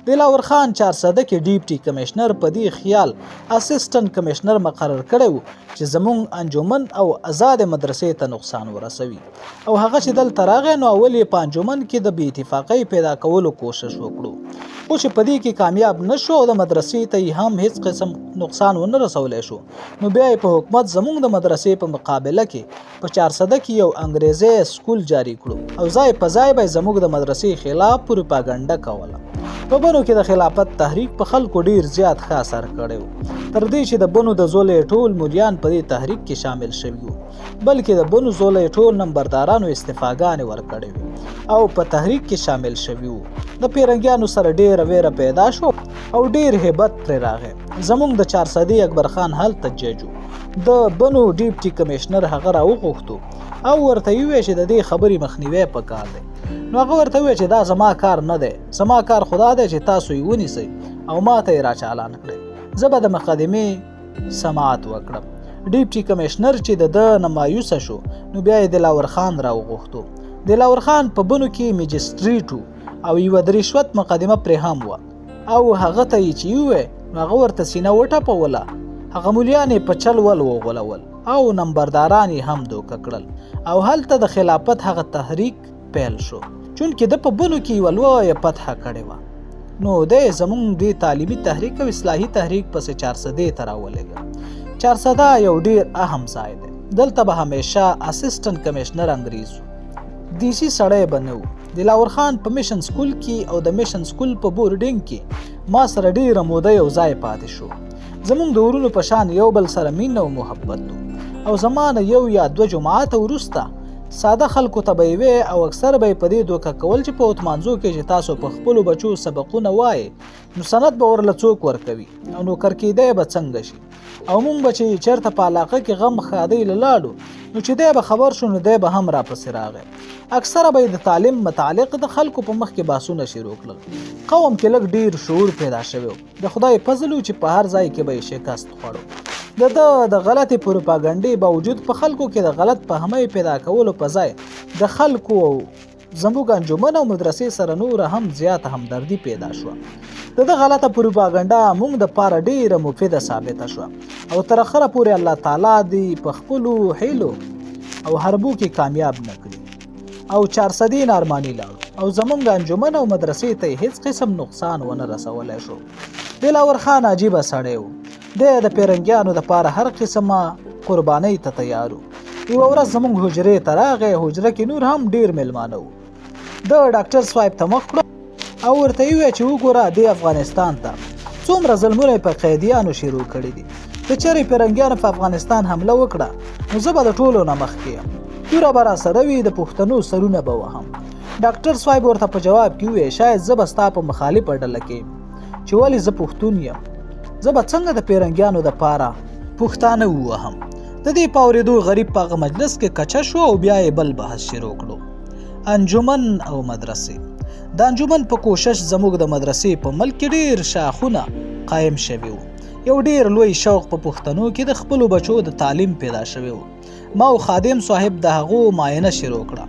Speaker 1: دلاور خان 400 کې ډیپټي کمشنر په دې خیال اسسټنټ کمشنر مقرر کړی و چې زمونږ انجمن او آزاد مدرسې ته نقصان ورسوي او هغه چې دلته راغی نو اول یې په انجمن کې د بې اتفاقۍ پیدا کولو کوشش وکړو، خو چې په دې کې کامیاب نه شو او د مدرسې ته یې هم هیڅ قسم نقصان ونه رسولی شو، نو بیا یې په حکومت زمونږ د مدرسې په مقابله کې په 400 کې یو انګریزي سکول جاری کړو او ځای په ځای به زمونږ د مدرسې خلاف پروپاګنډه کوله. په بنو کې د خلافت تحریک په خلکو ډیر زیات ښه اثر کړی و، تر دې چې د بنو د زولې ټول مولیان په دې تحریک کې شامل شوي وو، بلکې د بنو زولې ټول نمبردارانو استعفاګانې ورکړې وې او په تحریک کې شامل شوي وو. د پیرنګیانو سره ډیره ویره پیدا شو او ډیر هیبت پرې راغی. زمونږ د 400 اکبر خان هلته جج و. د بنو ډیپټي کمشنر هغه راوغوښتو او ورته یې وویل چې د دې خبرې مخنیوی پکار دی. نو هغه ورته وویل چې دا زما کار نه دی، زما کار خدا دی چې تاسو یې ونیسئ او ما ته یې راچالان کړئ، زه به د مقدمې سماعت وکړم. ډیپټي کمشنر چې د ده نه مایوسه شو نو بیا یې دلاور خان راوغوښتو. دلاور خان په بنو کې میجسټریټ و او یوه د رشوت مقدمه پرې هم وه او هغه ته یې چې وویل نو هغه ورته سینه وټپوله. هغه مولیان یې په چل ول وغولول او نمبرداران یې هم دوکه کړل او هلته د خلافت هغه تحریک پیل شو، چونکې د په بنو کې یوه لویه فتحه کړې وه. نو دی زمونږ دې تعلیمي تحریک او اصلاحي تحریک پسې 400 ته راولېږه. 400 یو ډېر اهم ځای دی. دلته به همیشه اسسټنټ کمشنر انګریز و، دیسي سړی به نه و. دلاور خان په میشن سکول کې او د میشن سکول په بورډینګ کې ما سره ډېره موده یو ځای پاتې شو. زمونږ د ورونو په شان یو بل سره مینه او محبت و او زما نه 1 یا 2 جماعته وروسته ساده خلکو ته به یې او اکثر به یې په دې دوکه کول چې په اتمانځو کې چې تاسو په خپلو بچو سبقونه وایې نو سند به ورله څوک ورکوي او نوکر کېدی به څنګه شي او مونږ به چې چېرته په علاقه کې غم ښادۍ له لاړو نو چې دی به خبر شو نو دی به هم راپسې راغی. اکثره به یې د تعلیم متعلق د خلکو په مخ کې بحثونه شروع کړل. قوم کې لږ ډیر شعور پیدا شوی و. د خدای فضل و چې په هر ځای کې به یې شکست خوړو. د غلطې پروپاګنډې باوجود په خلکو کې د غلط فهمۍ پیدا کولو په ځای د خلکو او زموږ انجمن او مدرسې سره نور هم زیاته همدردي پیدا شوه. د غلطه پروپاګنډه موږ دپاره ډیره مفیده ثابته شوه او تر اخره پورې الله تعالی دې په خپلو حیلو او حربو کې کامیاب نه کړي او 400 نارماني لاړو او زمونږ انجمن او مدرسې ته هیڅ قسم نقصان ونه رسولی شو. دلاور خان عجیبه سړی و. دی د پیرنګیانو دپاره هر قسمه قربانۍ ته تیار و. یوه ورځ زمونږ حجرې ته راغی. حجره کې نور هم ډیر میلمانه و. د ډاکټر صاحب ته مخ کړو او ورته یې وویل چې وګوره دې افغانستان ته څومره ظلمونه یې په قیدیانو شروع کړي دي. که چېرې پیرنګیانو په افغانستان حمله وکړه نو زه به د ټولو نه مخکې یم، توره به راسره وي، د پښتنو سرونه به وهم. ډاکټر صاحب ورته په جواب کې وویل شاید زه به ستا په مخالفه ډله کې یم چې ولې زه پښتون یم، زه به څنګه د پیرنګیانو دپاره پښتانه ووهم. د دې په اورېدو غریب په هغه مجلس کې کچه شو او بیا یې بل بحث شروع کړو. انجمن او مدرسې. د انجمن په کوشش زموږ د مدرسې په ملک کې ډېر شاخونه قایم شوي وو. یو ډېر لوی شوق په پښتنو کې د خپلو بچو د تعلیم پیدا شوی و. ما او خادم صاحب د هغو معاینه شروع کړه.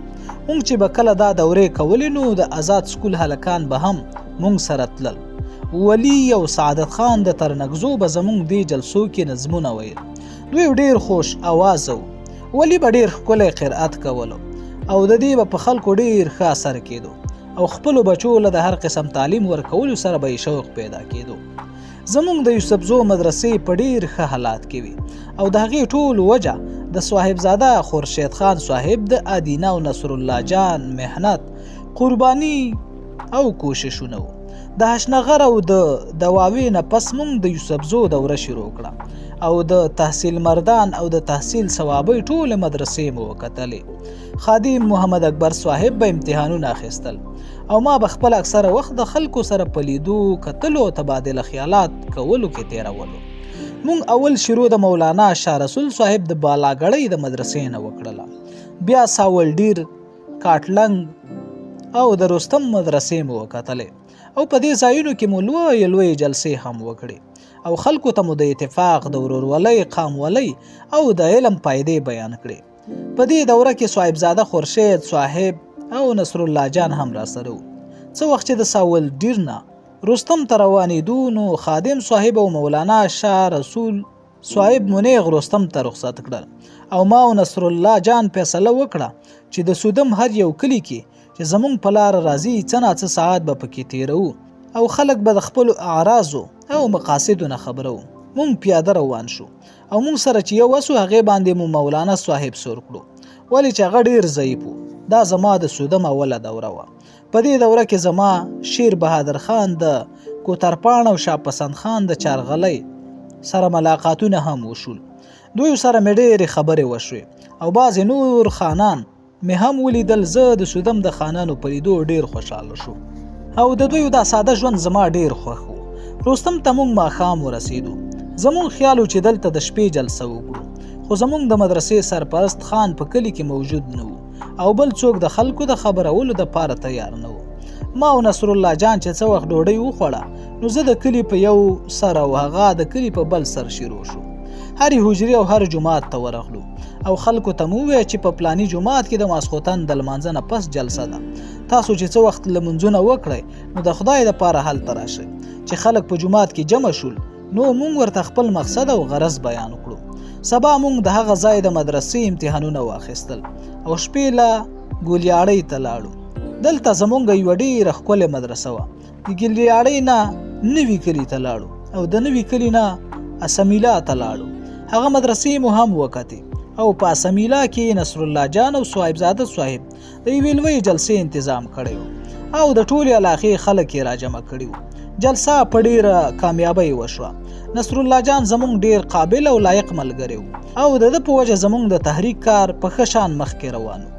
Speaker 1: مونږ چې به کله دا دورې کولې نو د آزاد سکول هلکان به هم مونږ سره تلل. ولی او سعادت خان د ترنګزو به زمونږ دې جلسو کې نظمونه ویل. دوی ډیر خوش آواز وو، ولی به ډیر ښکلی قرأت کولو او د دې به په خلکو ډیر ښه اثر کېدو او خپلو بچو له د هر قسم تعلیم ورکولو سره به یې شوق پیدا کېدو. زمونږ د یوسفزو مدرسې په ډیر ښه حالات کې وي او د هغې ټول وجه د صاحبزاده خورشید خان صاحب د ادینه او نصر الله جان محنت، قربانی او کوششونه وو. د هشنغر او د دواوی نه پس مونږ د یوسفزو دوره شروع کړه او د تحصیل مردان او د تحصیل ثوابۍ ټولې مدرسې مو وکتلې. خادم محمد اکبر صاحب به امتحانونه اخیستل او ما به خپل اکثره وخت د خلکو سره په لیدو، کتلو او تبادله خیالات کولو کې تیرولو. مونږ اول شروع د مولانا شاه رسول صاحب د بالاګړۍ د مدرسې نه وکړله، بیا ساولډیر، کاټلنګ او د رستم مدرسې مو وکتلې او په دې ځایونو کې مو لویې لویې جلسې هم وکړې او خلکو ته مو د اتفاق، د ورورولۍ، قامولۍ او د علم فایدې بیان کړې. په دې دوره کې صاحبزاده خورشید صاحب او نصر الله جان هم را سره وو. څه وخت چې د ساولډیر نه رستم ته روانېدو نو خادم صاحب او مولانا شاه رسول صاحب منیغ رستم ته رخصت کړل او ما او نصر الله جان فیصله وکړه چې د سودم هر یو کلی کې چې زمونږ په لار راځي څه نه څه ساعت به پکې تیرو او خلک به د خپلو اعراضو او مقاصدو نه خبرو. مونږ پیاده روان شو او مونږ سره چې یو وسو هغې باندې مو مولانا صاحب سور کړو ولې چې هغه ډیر ضعیف و. دا زما د سودم اوله دوره وه. په دې دوره کې زما شیر بهادر خان د کوترپاڼ او شاپسند خان د چارغلۍ سره ملاقاتونه هم وشول. دوی سره مې ډېرې خبرې وشوې او بعضې نور خانان مې هم ولیدل. زه د سودم د خانانو په لیدو ډېر خوشحاله شو او د دوی دا ساده ژوند زما ډېر خوښ و. رستم ته مونږ ماښام ورسېدو. زمونږ خیال و چې دلته د شپې جلسه وکړو خو زمونږ د مدرسې سرپرست خان په کلي کې موجود نه و او بل څوک د خلکو د خبرولو د پاره تیار نه و. ما او نصر الله جان چې څه وخت ډوډۍ وخوړه نو زه د کلي په یو سر او هغه د کلي په بل سر شروع شو. هرې حجرې او هر جماعت ته ورغلو او خلکو ته مو وویل چې په پلاني جماعت کې د ماسخوتن د لمانځه نه پس جلسه ده. تاسو چې څه وخت لمونځونه وکړئ نو د خدای دپاره هلته راشئ. چې خلک په جماعت کې جمع شول نو مونږ ورته خپل مقصد او غرض بیان کړو. سبا مونږ د هغه ځای د مدرسې امتحانونه واخیستل او شپې له ګولیاړۍ ته لاړو. دلته زمونږ یوه ډېره ښکلې مدرسه وه. د ګولیاړۍ نه نوي کلي ته لاړو او د نوي کلي نه اسمیلا ته لاړو. هغه مدرسې مو هم وکتې او په اسمیلا کې نصر الله جان او صاحبزاده صاحب د یوې لویې جلسې انتظام کړی و او د ټولې علاقې خلک یې راجمع کړي وو. جلسه په ډېره کامیابۍ وشوه. نصر الله جان زمونږ ډېر قابل او لایق ملګری و او د ده په وجه زمونږ د تحریک کار په ښه شان مخکې روان و.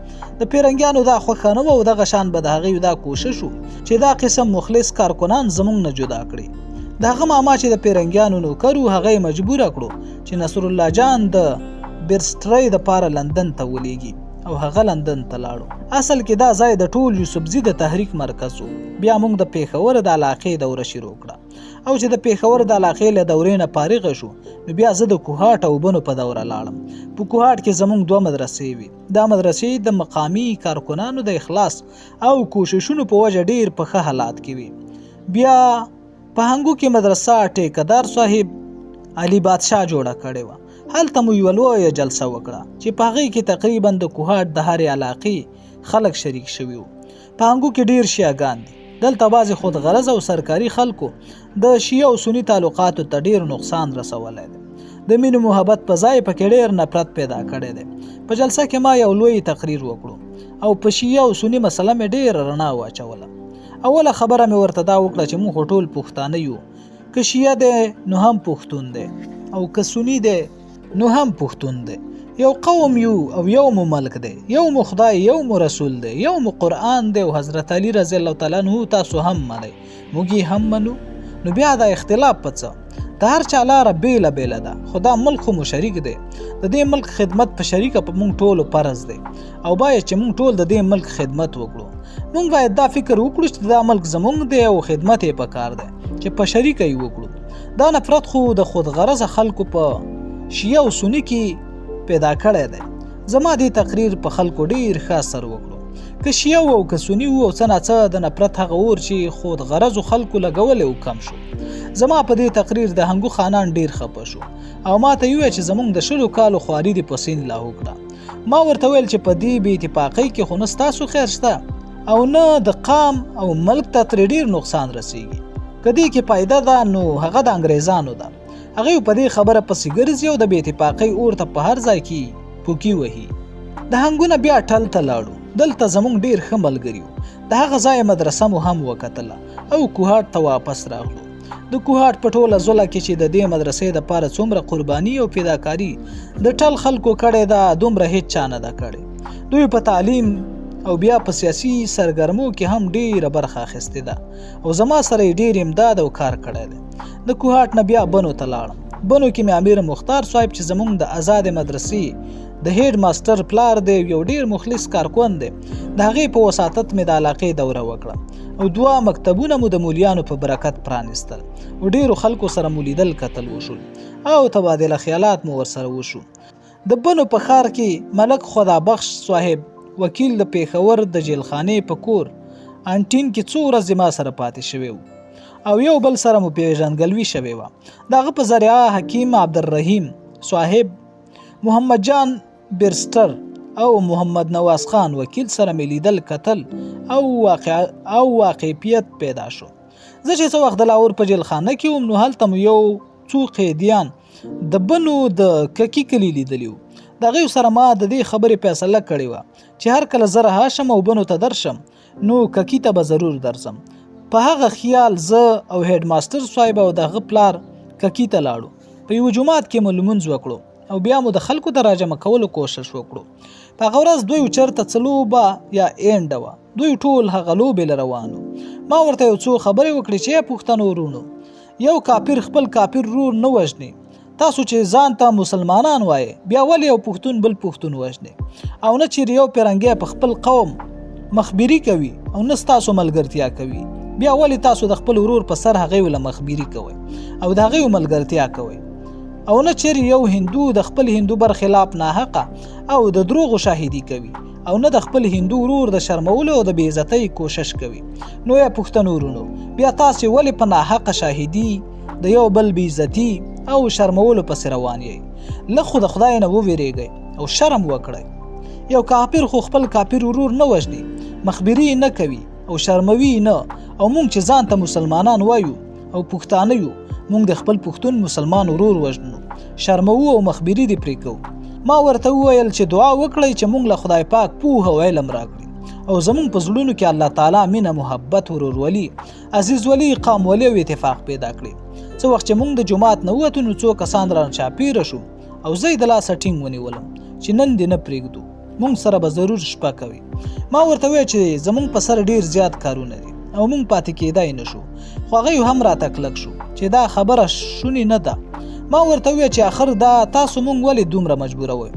Speaker 1: د پیرنګیانو دا خوښه نه وه او دغه شان به د هغوی دا کوشش و چې دا قسم مخلص کارکنان زمونږ نه جدا کړي. د هغه ماما چې د پیرنګیانو نوکر و هغه یې مجبوره کړو چې نصر الله جان د برسټرۍ دپاره لندن ته ولیږي او هغه لندن ته لاړو. اصل کې دا ځای د ټول یوسفزي د تحریک مرکز و. بیا موږ د پېښور د علاقې دوره شروع کړه او چې د پېښور د علاقې له دورې نه فارغه شو نو بیا زه د کوهاټ او بنو په دوره لاړم. په کوهاټ کې زموږ 2 مدرسې وي. دا مدرسې د مقامي کارکنانو د اخلاص او کوششونو په وجه ډېر په ښه حالات کې وي. بیا په هنګو کې مدرسه ټیکدار صاحب علي بادشاه جوړه کړې وه. هلته مو یوه لویه جلسه وکړه چې په هغې کې تقریبا د کوهاټ د هرې علاقې خلک شریک شوي وو. په هنګو کې ډېر شیعګان دي. دلته بعضې خودغرض او سرکاري خلکو د شیعه او سني تعلقاتو ته ډېر نقصان رسولی دی. د مینې محبت په ځای پکې ډېر نفرت پیدا کړی دی. په جلسه کې ما یو لوی تقریر وکړو او په شیعه او سني مسله مې ډېره رڼا واچوله. اوله خبره مې ورته دا وکړه چې موږ خو ټول پښتانه یو. که شیعه دی نو هم پښتون دی او که سني دی نو هم پښتون دی. یو قوم یو او یو مو ملک دی، یو مو خدای، یو مو رسول دی، یو مو قرآن دی او حضرت علی رضی الله تعالی عنہ تاسو هم منئ، موږ یې هم منو. نو بیا دا اختلاف په څه؟ د هر چا لاره بیله بیله ده، خو دا ملک خو مو شریک دی. د دې ملک خدمت په شریکه په موږ ټولو فرض دی او باید چې موږ ټول د دې ملک خدمت وکړو. موږ باید دا فکر وکړو چې دا ملک زموږ دی او خدمت یې پکار دی چې په شریکه یې وکړو. دا نفرت خو د خودغرضه خلکو په شیعه او سني کې پیدا کړی دی. زما دې تقریر په خلکو ډېر ښه اثر وکړو. که شیعه او که سني او څه ناڅه د نفرت هغه اور چې خود غرضو خلکو لګولی او کم شو. زما په دې تقریر د هنګو خانان ډیر خپه شو او ما ته وویل چې زمونږ د 20 کالو خواري دې په سین لاهو کړه. ما ورته ویل چې په دې بې اتفاقۍ کې خو نه ستاسو خیر شته او نه د قام او ملک ته ترې ډیر نقصان رسیږي. که دې کې فایده ده نو هغه د انګریزانو ده. هغوی په دې خبره پسې ګرځي او د بې اتفاقۍ اور ته په هر ځای کې پوکي وهي. د هنګونه بیا ټل ته لاړو. دلته زمونږ ډیر ښه ملګري وو. د هغه ځای مدرسه مو هم وکتله او کوهاټ ته واپس راغلو. د کوهاټ په ټوله زوله کې چې د دې مدرسې دپاره څومره قرباني او فداکاري د ټل خلکو کړې ده دومره هیڅ چا نه ده کړې. دوی په تعلیم او بیا په سیاسي سرګرمو کې هم ډیره برخه اخیستې ده او زما سره یې ډیر امداد او کار کړی دی. د کوهاټ نه بیا بنو ته لاړم. بنو کې مې امیر مختار صاحب چې زمونږ د آزاد مدرسې د هیډ ماستر پلار دی یو ډیر مخلص کارکوند دی. د هغې په وساطت مې د علاقې دوره وکړه او 2 مکتبونه مو د مولیانو په برکت پرانیستل او ډیرو خلکو سره مو لیدل کتل وشول او تبادله خیالات مو ورسره وشو. د بنو په ښار کې ملک خدا بخش صاحب وکیل د پیښور د جیلخانې په کور انټین کې څو ورځې ما سره پاتې شوی و او یو بل سره مو پیژندګلوي شوې وه. د هغه په ذریعه حکیم عبدالرحیم صاحب، محمد جان برسټر او محمد نواز خان وکیل سره مې لیدل کتل او واقعیت پیدا شو. زه چې څه وخت د لاهور په جیلخانه کې وم نو هلته مو یو څو قیدیان د بنو د ککي کلي لیدلي وو. د هغوی سره ما د دې خبرې فیصله کړې وه چې هر کله زه رها شم او بنو ته درشم نو ککي ته به ضرور درځم. په هغه خیال زه او هیډ ماستر صاحب او د هغه پلار ککي ته لاړو. په یوه جومات کې مو لمونځ وکړو او بیا مو د خلکو د راجمع کولو کوشش وکړو. په هغه ورځ دوی چېرته څه لوبه یا اینډه وه. دوی ټول هغه لوبې له روانو. ما ورته یو څو خبرې وکړې چې پښتنو ورونو، یو کافر خپل کافر رور نه وژني. تاسو چې ځان ته مسلمانان وایي بیا ولې یو پښتون بل پښتون وژني او نه چیرې یو پیرنګی په خپل قوم مخبري کوي او نه ستاسو ملګرتیا کوي. بیا ولې تاسو د خپل ورور په سر هغوی له مخبري کوئ او د هغوی ملګرتیا کوئ او نه چیرې یو هندو د خپل هندو برخلاف ناحقه او د دروغو شاهدي کوي او نه د خپل هندو ورور د شرمولو او د بې عزتۍ کوشش کوي. نو یا پښتنو ورونو، بیا تاسو ولې په ناحقه شاهدي د یو بل بې عزتي او شرمولو پسې روان یې؟ له خو د خدای نه وویریږئ او شرم وکړئ. یو کافر خو خپل کافر ورور نه وژني، مخبري نه کوي او شرموي نه. او مونږ چې ځان ته مسلمانان وایو او پښتانه یو، مونږ د خپل پښتون مسلمان ورور وژنو، شرموو او مخبري دې پرې کوو. ما ورته وویل چې دعا وکړئ چې مونږ له خدای پاک پوهه او علم راکړي او زمونږ په زړونو کې الله تعالی مینه، محبت، ورورولي، عزیز ولي، قام ولي او اتفاق پیدا کړي. څه وخت چې مونږ د جماعت نه ووتو نو څو کسان را چاپیره شو او زه یې د لاسه ټینګ ونیولم چې نن دې نه پرېږدو، مونږ سره به ضرور شپه کوي. ما ورته وویل چې زمونږ په سر ډیر زیات کارونه دي او مونږ پاتې کېدای نه شو. خو هغوی هم راته کلک شو چې دا خبره شونې نه ده. ما ورته وویل چې آخر دا تاسو مونږ ولې دومره مجبوروئ؟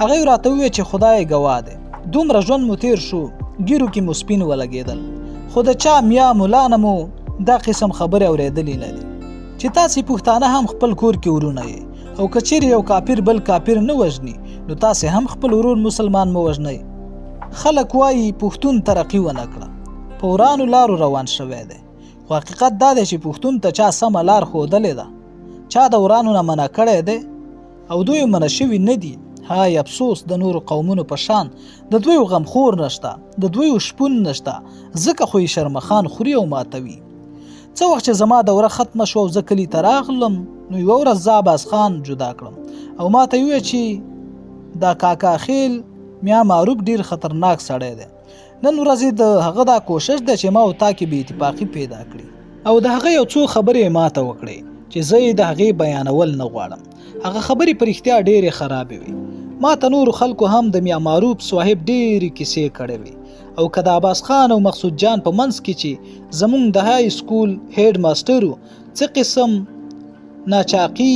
Speaker 1: هغوی راته وویل چې خدای ګواه دی، دومره ژوند مو تیر شو، ګیرو کې مو سپین ولګېدل، خو د چا میا ملا نه مو دا قسم خبرې اورېدلې نه دي چې تاسې پښتانه هم خپل کور کې ورونه یې او که چیرې یو کافر بل کافر نه وژني نو تاسې هم خپل ورور مسلمان مه وژنئ. خلک وایي پښتون ترقي ونه کړه، په ورانو لارو روان شوی دی، خو حقیقت دا دی چې پښتون ته چا سمه لار ښودلې ده، چا د ورانو نه منع کړی دی او دوی منع شوي نه دي. های افسوس د نورو قومونو په شان د دوی غمخور نشته، د دوی شپون نشته، ځکه خو یې شرمخان خوري او ماتوي. څه وخت چې زما دوره ختمه شو او زه کلي ته راغلم نو یوه ورځ زه عباس خان جدا کړم او ما ته وویل چې دا کاکا خیل میا معروف ډیر خطرناک سړی دی. نن ورځې د هغه دا کوشش ده چې ما او تا کې بې اتفاقي پیدا کړي او د هغه یو څو خبرې ما ته وکړې چې زه یې د هغې بیانول نه غواړم. هغه خبرې په رښتیا ډېرې خرابې وي. ما ته نورو خلکو هم د میا معروف صاحب ډېرې کیسې کړې وي او که د عباس خان او مقصود جان په منځ کې چې زمونږ د های سکول هیډ ماسټر و څه قسم ناچاقي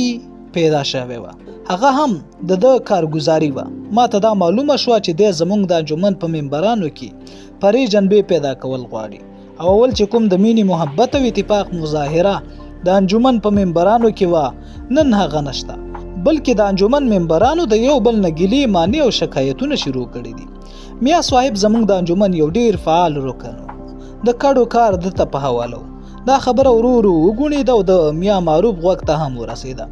Speaker 1: پیدا شوې وه، هغه هم د کارګزاري وه. ما ته دا معلومه شوه چې دی زمونږ د انجمن په ممبرانو کې پرې جنبې پیدا کول غواړي او اول چې کوم د مینې، محبت او اتفاق مظاهره د انجمن په ممبرانو کې وه نن هغه نشته. بلکې د انجمن ممبرانو د یو بل نه ګیلې مانې او شکایتونه شروع کړي دي. میا صاحب زموږ د انجمن یو ډیر فعال رکن د کډو کار دته په حواله. دا خبره ورو ورو وګڼېده او د میا معروف غوږ ته هم ورسېده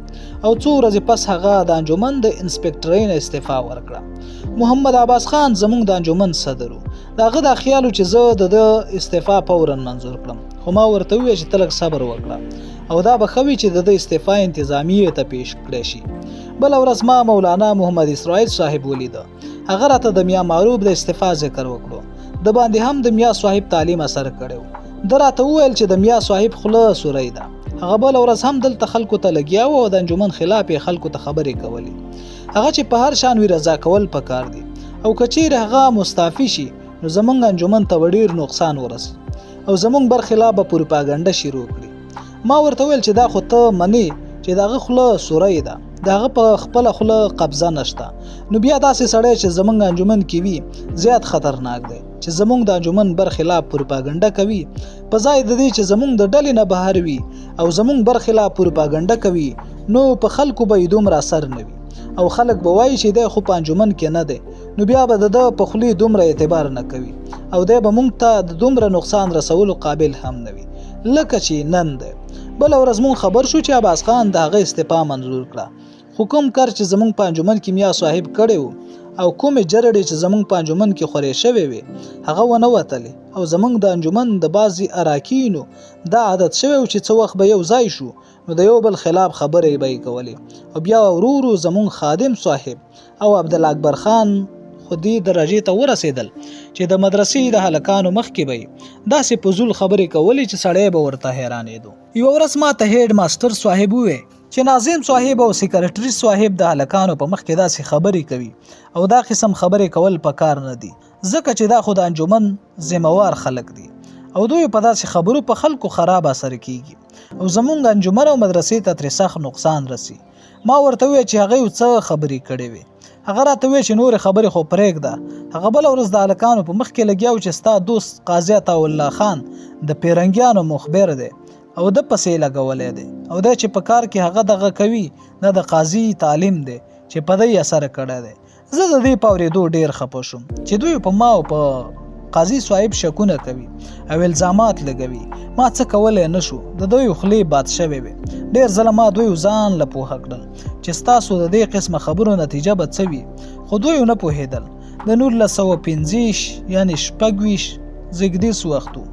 Speaker 1: او څو ورځې پس هغه د انجمن د انسپکټرۍ نه استعفا ورکړه. محمد عباس خان زموږ د انجمن صدر و. د هغه دا خیال و چې زه د استعفا فوراً منظور کړم، خو ما ورته وویل چې ته لږ صبر وکړه او دا به ښه وي چې د ده استعفا انتظامیې ته پیش کړی شي. بله ورځ ما مولانا محمد اسرائیل صاحب ولیده. هغه راته د میا معروف د استعفا ذکر وکړو. د باندې هم د میا صاحب تعلیم اثر کړی و. ده راته وویل چې د میا صاحب خوله سوری ده. هغه بله ورځ هم دلته خلکو ته لګیا و او د انجمن خلاف یې خلکو ته خبرې کولې. هغه چې په هر شان وي رضا کول پکار دي او که چیرې هغه مستعفي شي نو زمونږ انجمن ته ډېر نقصان ورسي او زمونږ برخلاف به پروپاګنډه شروع کړي. ما ورته ویل چې دا خو ته منې چې د هغه خوله سوری ده، د هغه په خپله خوله قبضه نشته، نو بیا داسې سړی چې زمونږ انجمن کې وي زیات خطرناک دی چې زمونږ د انجمن برخلاف پروپاګنډه کوي په ځای د دې چې زمونږ د ډلې نه بهر وي او زمونږ برخلاف پروپاګنډه کوي نو په خلکو به یې دومره اثر نه وي او خلک به وایي چې دی خو په انجمن کې نه دی، نو بیا به د ده په خولې دومره اعتبار نه کوي او دی به موږ ته د دومره نقصان رسولو قابل هم نه وي لکه چې نن دی. بله ورځ مونږ خبر شو چې عباس خان د هغه استعفا منظور کړه، خو کوم کار چې زمونږ په انجمن کې میا صاحب کړی و او کومې جرړې چې زمونږ په انجمن کې خورې شوې وې هغه ونه وتلې او زمونږ د انجمن د بعضې اراکینو دا عادت شوی و چې څه وخت به یو ځای شو نو د یو بل خلاف خبرې به یې کولې او بیا ورو ورو زمونږ خادم صاحب او عبدالله اکبر خان خو دې درجې ته ورسېدل چې د مدرسې د هلکانو مخکې به یې داسې په زول خبرې کولې چې سړی به ورته حیرانېدو. یوه ورځ ما ته هیډ ماسټر صاحب وویل چې ناظم صاحب او سیکرټري صاحب د هلکانو په مخ کې داسې خبرې کوي او دا قسم خبرې کول پکار نه دي ځکه چې دا خو د انجمن ذمہوار خلک دي او دوی په داسې خبرو په خلکو خراب اثر کیږي او زمونږ انجمن او مدرسې ته ترې سخت نقصان رسي. ما ورته وویل چې هغه یو څه خبرې کړې وې. هغه راته وویل چې نورې خبرې خو پرېږده. هغه بله ورځ د هلکانو په مخ کې لګیا و چې ستا دوست قاضي عطاالله خان د پیرنګیانو مخبر دی او د پسې لګولی دی او دی چې په کار کې هغه دغه کوي دا د قاضي تعلیم دی چې په دی اثر کړی دی. زه د دې په اورېدو ډېر خفه شوم چې دوی په ما او په قاضي صاحب شکونه کوي او الزامات لګوي. ما څه کولی نه شو، د دوی خولې باد شوې وې. ډېر ځله ما دوی ځان له پوهه کړل چې ستاسو د دې قسمه خبرو نتیجه به څه وي، خو دوی نه پوهېدل. د 1925 یعنې 26 زیږدیز وخت و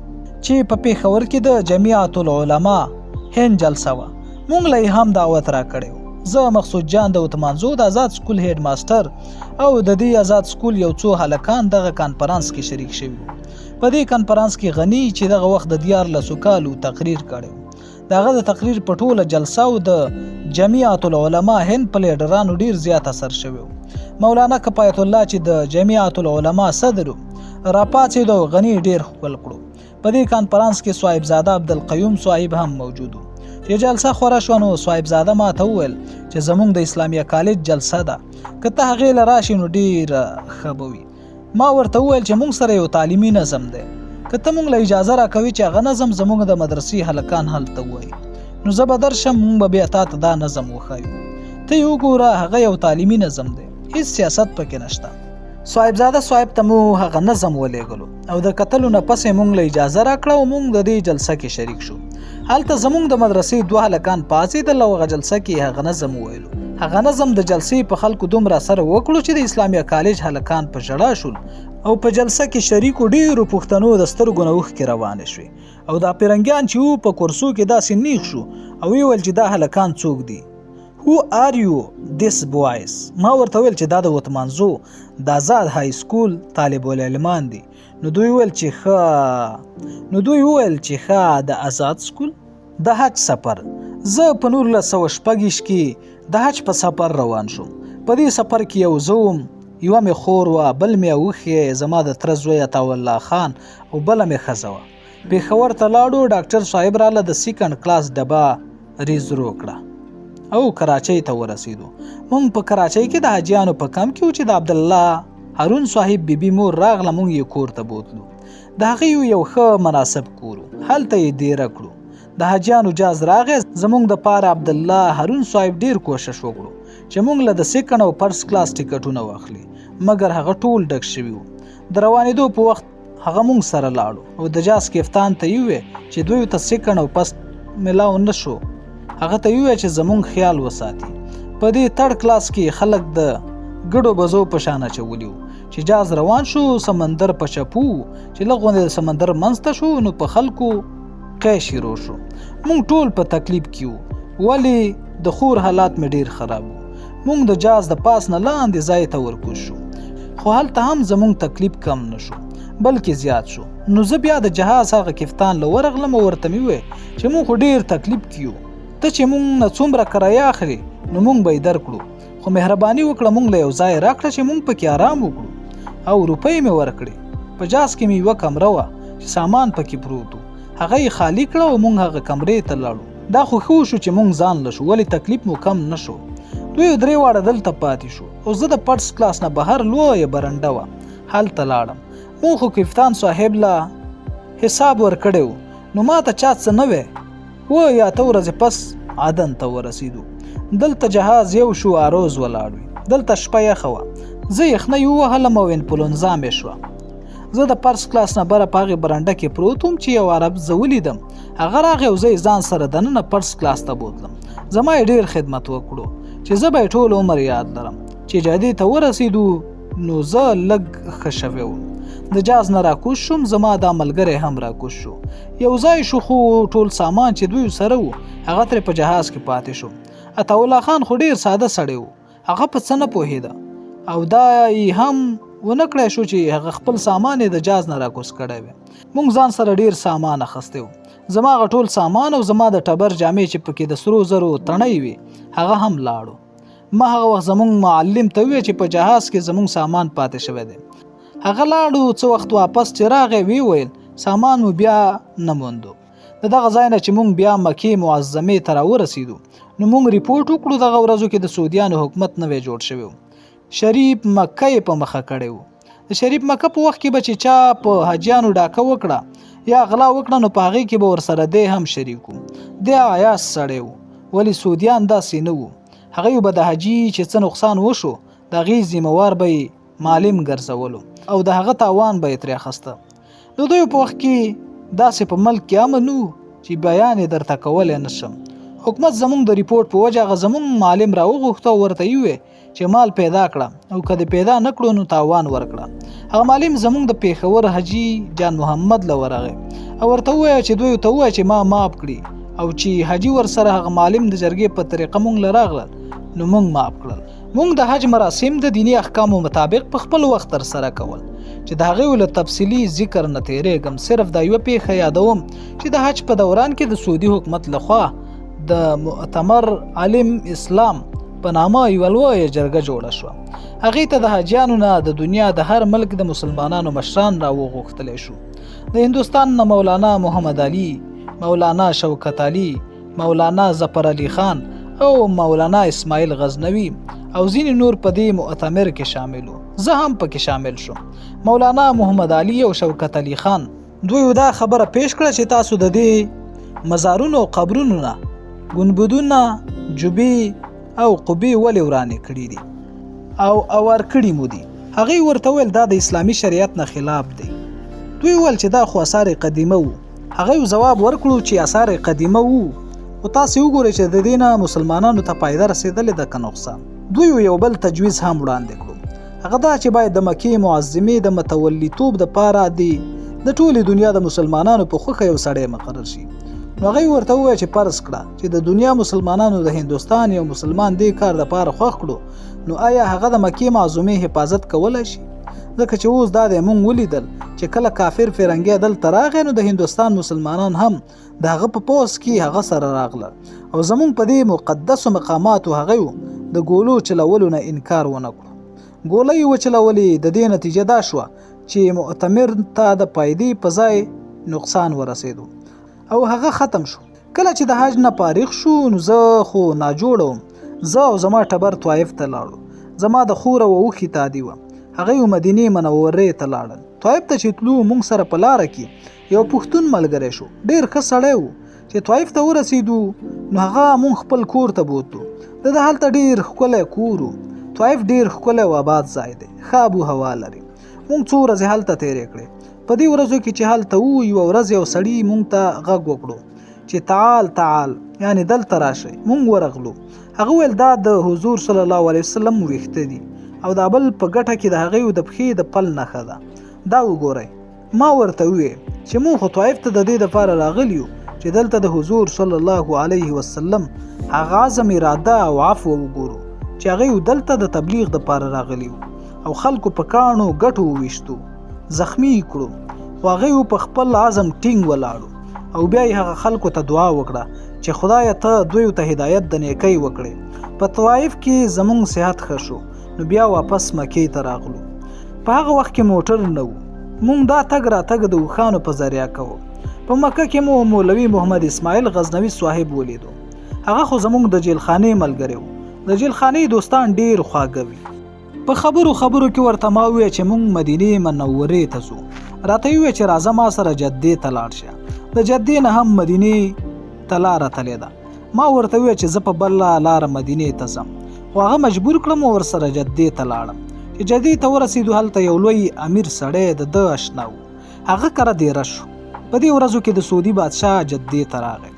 Speaker 1: چې په پېښور کې د جمیعة العلماء هند جلسه وه. موږ له یې هم دعوت را کړی و. زه مقصود جان د اتمانزو د آزاد سکول هیډ ماسټر او د دې آزاد سکول یو څو هلکان دغه کانفرانس کې شریک شوي وو. په دې کانفرانس کې غني چې دغه وخت د 14 کالو تقریر کړی و. د هغه د تقریر په ټوله جلسه او د جمیعة العلماء هند په لیډرانو ډیر زیات اثر شوی و. مولانا کفایت الله چې د جمیعة العلماء صدر راپاڅېد او غني ډیر خپل کړو. په دې کانفرانس کې صاحبزاده عبدالقیوم صاحب هم موجود و. چې جلسه خوره شوه نو صاحبزاده ما ته وویل چې زمونږ د اسلامیه کالج جلسه ده، که ته هغې له راشي نو ډېره ښه به وي. ما ورته وویل چې موږ سره یو تعلیمي نظم دی، که ته موږ له اجازه راکوي چې هغه نظم زموږ د مدرسې هلکان هلته ووایي نو زه به درشم، موږ به بیا تا ته دا نظم وښایو. ته یې وګوره، هغه یو تعلیمي نظم دی، هیڅ سیاست پکې نشته. صاحبزاده صاحب ته مو هغه نظم ولېږلو او د کتلو نه پسې موږ له اجازه راکړه او موږ د دې جلسه کې شریک شو. هلته زموږ د مدرسې 2 هلکان پاڅېدل او هغه جلسه کې هغه نظم وویلو. هغه نظم د جلسې په خلکو دومره اثر وکړو چې د اسلامیه کالج هلکان په ژړا شول او په جلسه کې شریکو ډېرو پښتنو د سترګو نه اوښکې روانې شوې او دا پیرنګیان چې وو په کورسو کې داسې نیغ شو او ویل چې دا هلکان څوک دي. Who are you this boys؟ ما ورته ویل چې دا د وتمانزو د آزاد های سکول طالب العلمان دي. نو دوی ویل چې ښه د آزاد سکول د حج سفر. زه په 1926 کې د حج په سفر روان شوم. په دې سفر کې یو زه وم، یوه مې خور وه، بل مې اوښې زما د تره زوی عطاالله خان او بله مې ښځه وه. پېښور ته لاړو، ډاکټر صاحب راله د 2 کلاس ډبه ریزرو کړه او کراچۍ ته ورسېدو. موږ په کراچۍ کې د حاجیانو په کم کې و چې د عبدالله هارون صاحب بیبي مور راغله، موږ یې کور ته بوتلو. د هغې یو ښه مناسب کور و، هلته یې دیره کړو. د حاجیانو جاز راغی، زموږ د پاره عبدالله هارون صاحب ډیر کوشش وکړو چې موږ له د سیکنډ او فرست کلاس ټیکټونه واخلي، مګر هغه ټول ډک شوي وو. د روانېدو په وخت هغه موږ سره لاړو او د جاز کپتان ته یې وویل چې دوی ته سیکنډ او فرست ملاو نه شو. هغه ته یې وویل چې زموږ خیال وساتي. په دې تړ کلاس کې خلک د ګډو بزو په شان اچولي وو. چې جاز روان شو سمندر په چپو چې لږ غوندې د سمندر منځ ته شو، نو په خلکو قی شروع شو. موږ ټول په تکلیف کې وو، ولې د خور حالات مې ډیر خراب وو. موږ د جاز د پاس نه لاندې ځای ته ورکوز شو، خو هلته هم زموږ تکلیف کم نه شو بلکې زیات شو. نو زه بیا د جهاز هغه کپتان له ورغلم او ورته مې وویل چې موږ خو ډیر تکلیف کې یو، ته چې موږ نه څومره کرایه اخلي نو موږ به یې درکړو، خو مهرباني وکړه موږ له یو ځای راکړه چې موږ پکې آرام وکړو. او روپۍ مې ورکړې. په جاز کې مې یوه کمره وه چې سامان پکې پروت و، هغه یې خالی کړه او موږ هغه کمرې ته لاړو. دا خو ښه وشو چې موږ ځان له شو، ولې تکلیف مو کم نه شو. دوی 3 واړه دلته پاتې شو او زه د فرست کلاس نه بهر لویه برنډه وه، هلته لاړم. موږ خو کپتان صاحب له حساب ورکړی و، نو ما ته چا څه نه وی. 7 یا 8 ورځې پس عدن ته ورسېدو. دلته جهاز یو شو اروز ولاړ وي. دلته شپه یخه وه، زه یخنۍ ووهلم او انفلونزا مې شوه. زه د فرست کلاس نه بره په هغې برنډه کې پروت وم چې یو عرب زه ولیدم. هغه راغی او زه یې ځان سره دننه فرست کلاس ته بوتلم. زما یې ډېر خدمت وکړو چې زه به یې ټول عمر یاد لرم. چې جادې ته ورسېدو نو زه لږ ښه شوی وم. د جاز نه راکوز شوم، زما دا ملګری هم راکوز شو. یو ځای شو، خو ټول سامان چې دوی سره و هغه ترې په جهاز کې پاتې شو. عطاالله خان خو ډېر ساده سړی و، هغه په څه نه پوهېده او دا یې هم ونه کړی شو چې هغه خپل سامان یې د جاز نه راکوز کړی وي. موږ ځان سره ډېر سامان اخیستی و. زما هغه ټول سامان او زما د ټبر جامې چې پکې د سرو زرو تڼۍ وي هغه هم لاړو. ما هغه وخت زموږ معلم ته وویل چې په جهاز کې زموږ سامان پاتې شوی دی. هغه لاړو، څه وخت واپس چې راغی ویې ویل سامان مو بیا نه موندو. د دغه ځای نه چې موږ بیا مکې معظمې ته راورسېدو نو موږ ریپورټ وکړو دغه ورځو کې د سعودیانو حکومت نوی جوړ شوی و. شریف مکه یې په مخه کړی و. د شریف مکه په وخت کې به چې چا په حاجیانو ډاکه وکړه یا غلا وکړه نو په هغې کې به ورسره دی هم شریک و. دی عیاس سړی و، ولې سعودیان داسې نه وو. هغوی به د حاجي چې څه نقصان وشو د هغې ذمهوار به یې معلم ګرځولو او د هغه تاوان به یې ترې اخیسته. نو دوی په وخت کې داسې په ملک کې امن و چې بیان یې درته کولی نه شم. حکومت زموږ د ریپورټ په وجه هغه زموږ معلم راوغوښته او ورته یې وویل چې مال پیدا کړه او که دې پیدا نه کړو نو تاوان ورکړه. هغه معلم زموږ د پېښور حاجي جان محمد له ورغی او ورته وویل چې دوی ته ووایه چې ما معاف کړي او چې حاجي ورسره هغه معلم د جرګې په طریقه موږ له راغلل نو موږ معاف کړل. موږ د حج مراسم د دینی احکامو مطابق په خپل وخت ترسره کول چې د هغې له تفصیلي ذکر نه تېرېږم. صرف دا یوه پیښه یادوم چې د حج په دوران کې د سعودي حکومت لخوا د مؤتمر عالم اسلام په نامه یوه لویه جرګه جوړه شوه. هغې ته د حاجیانو نه د دنیا د هر ملک د مسلمانانو مشران راوغوښتلی شو. د هندوستان نه مولانا محمد علي، مولانا شوکت علي، مولانا ظفر علي خان او مولانا اسماعیل غزنوي او ځینې نور په دې مؤتمر کې شامل وو. زه هم پکې شامل شوم. مولانا محمد علي او شوکت علي خان دوی دا خبره پیش کړه چې تاسو د دې مزارونو او قبرونو نه ګنبدونه، جوبې او قبې ولې ورانې کړي دي او اوار کړي مو دي. هغې ورته ویل دا د اسلامي شریعت نه خلاف دی. دوی ویل چې دا خو اثار قدیمه وو. هغې ځواب ورکړو چې اثار قدیمه وو او تاسې وګورئ چې د دې نه مسلمانانو ته فایده رسېدلې ده که نقصان. دوی یو بل تجویز هم وړاندې کړو، هغه دا چې باید د مکې معظمې د متولیتوب دپاره د ټولې دنیا د مسلمانانو په خوښه یو سړی مقرر شي. نو هغې ورته وویل چې فرض کړه چې د دنیا مسلمانانو د هندوستان یو مسلمان دې کار دپاره خوښ کړو نو آیا هغه د مکې معظمې حفاظت کولی شي؟ ځکه چې اوس دا دی موږ ولیدل چې کله کافر فرنګی دلته راغی نو د هندوستان مسلمانان هم د هغه په پوځ کې هغه سره راغلل او زموږ په دې مقدسو مقاماتو هغوی د ګولو چلولو نه انکار ونه کړو. ګولۍ یې وچلولې. د دې نتیجه دا شوه چې مؤتمر ته د فایدې په ځای نقصان ورسېدو او هغه ختم شو. کله چې د حج نه فارغ شو نو زه خو ناجوړه وم. زه او زما ټبر طایف ته لاړو. زما د خور او اوښې تادي وه. هغوی مدینې منورې ته لاړل. طایف ته چې تلو موږ سره په لاره کې یو پښتون ملګری شو. ډېر ښه سړی و. چې طایف ته ورسېدو نو هغه موږ خپل کور ته بوتلو. د هلته ډیر ښکلی کور و. طایف ډیر ښکلی او آباد ځای دی، ښه آب و هوا لري. موږ څو ورځې هلته تیرې کړې. په دې ورځو کې چې هلته وو، یوه ورځ یو سړي موږ ته غږ وکړو چې تعال تعال، یعنی دلته راشئ. موږ ورغلو. هغه ویل دا د حضور صلی الله علیه وسلم ویښته دي او دا بل په ګټه کې د هغې د پښې د پل نښه ده، دا وګورئ. ما ورته وویل چې موږ خو طایف ته د دې دپاره راغلي یو چې دلته د حضور صلی الله علیه وسلم هغه عزم اراده او عفو وګورو چې هغې دلته د تبلیغ دپاره راغلي او خلکو په کاڼو ګټو وویشتو، زخمی کړو، خو هغې په خپل عزم ټینګ ولاړو او بیا یې هغه خلکو ته دعا وکړه چې خدایه ته دویو ته هدایت د نیکۍ وکړې. په طایف کې زمونږ صحت ښه شو، نو بیا واپس مکې ته راغلو. په هغه وخت کې موټر نه و. مونږ دا تګ راتګ د اوښانو په ذریعه کوو. په مکه کې مو مولوي محمد اسماعیل غزنوي صاحب ولیدو. هغه خو زمونږ د جیلخانې ملګری و. د جیلخانې دوستان ډیر خواږه وي. په خبرو کې ورته ما وویل چې مونږ مدینې منورې ته ځو. راته یې وویل چې راځه ما سره جدې ته لاړ شه. د جدې نه هم مدینې ته لاره تلې ده. ما ورته وویل چې زه په بله لاره مدینې ته ځم، خو هغه مجبور کړم او ورسره جدې ته لاړم. چې جدې ته ورسېدو، هلته یو لوی امیر سړی د ده اشنا و. هغه کره دیره شو. په دې ورځو کې د سعودي بادشاه جدې ته راغی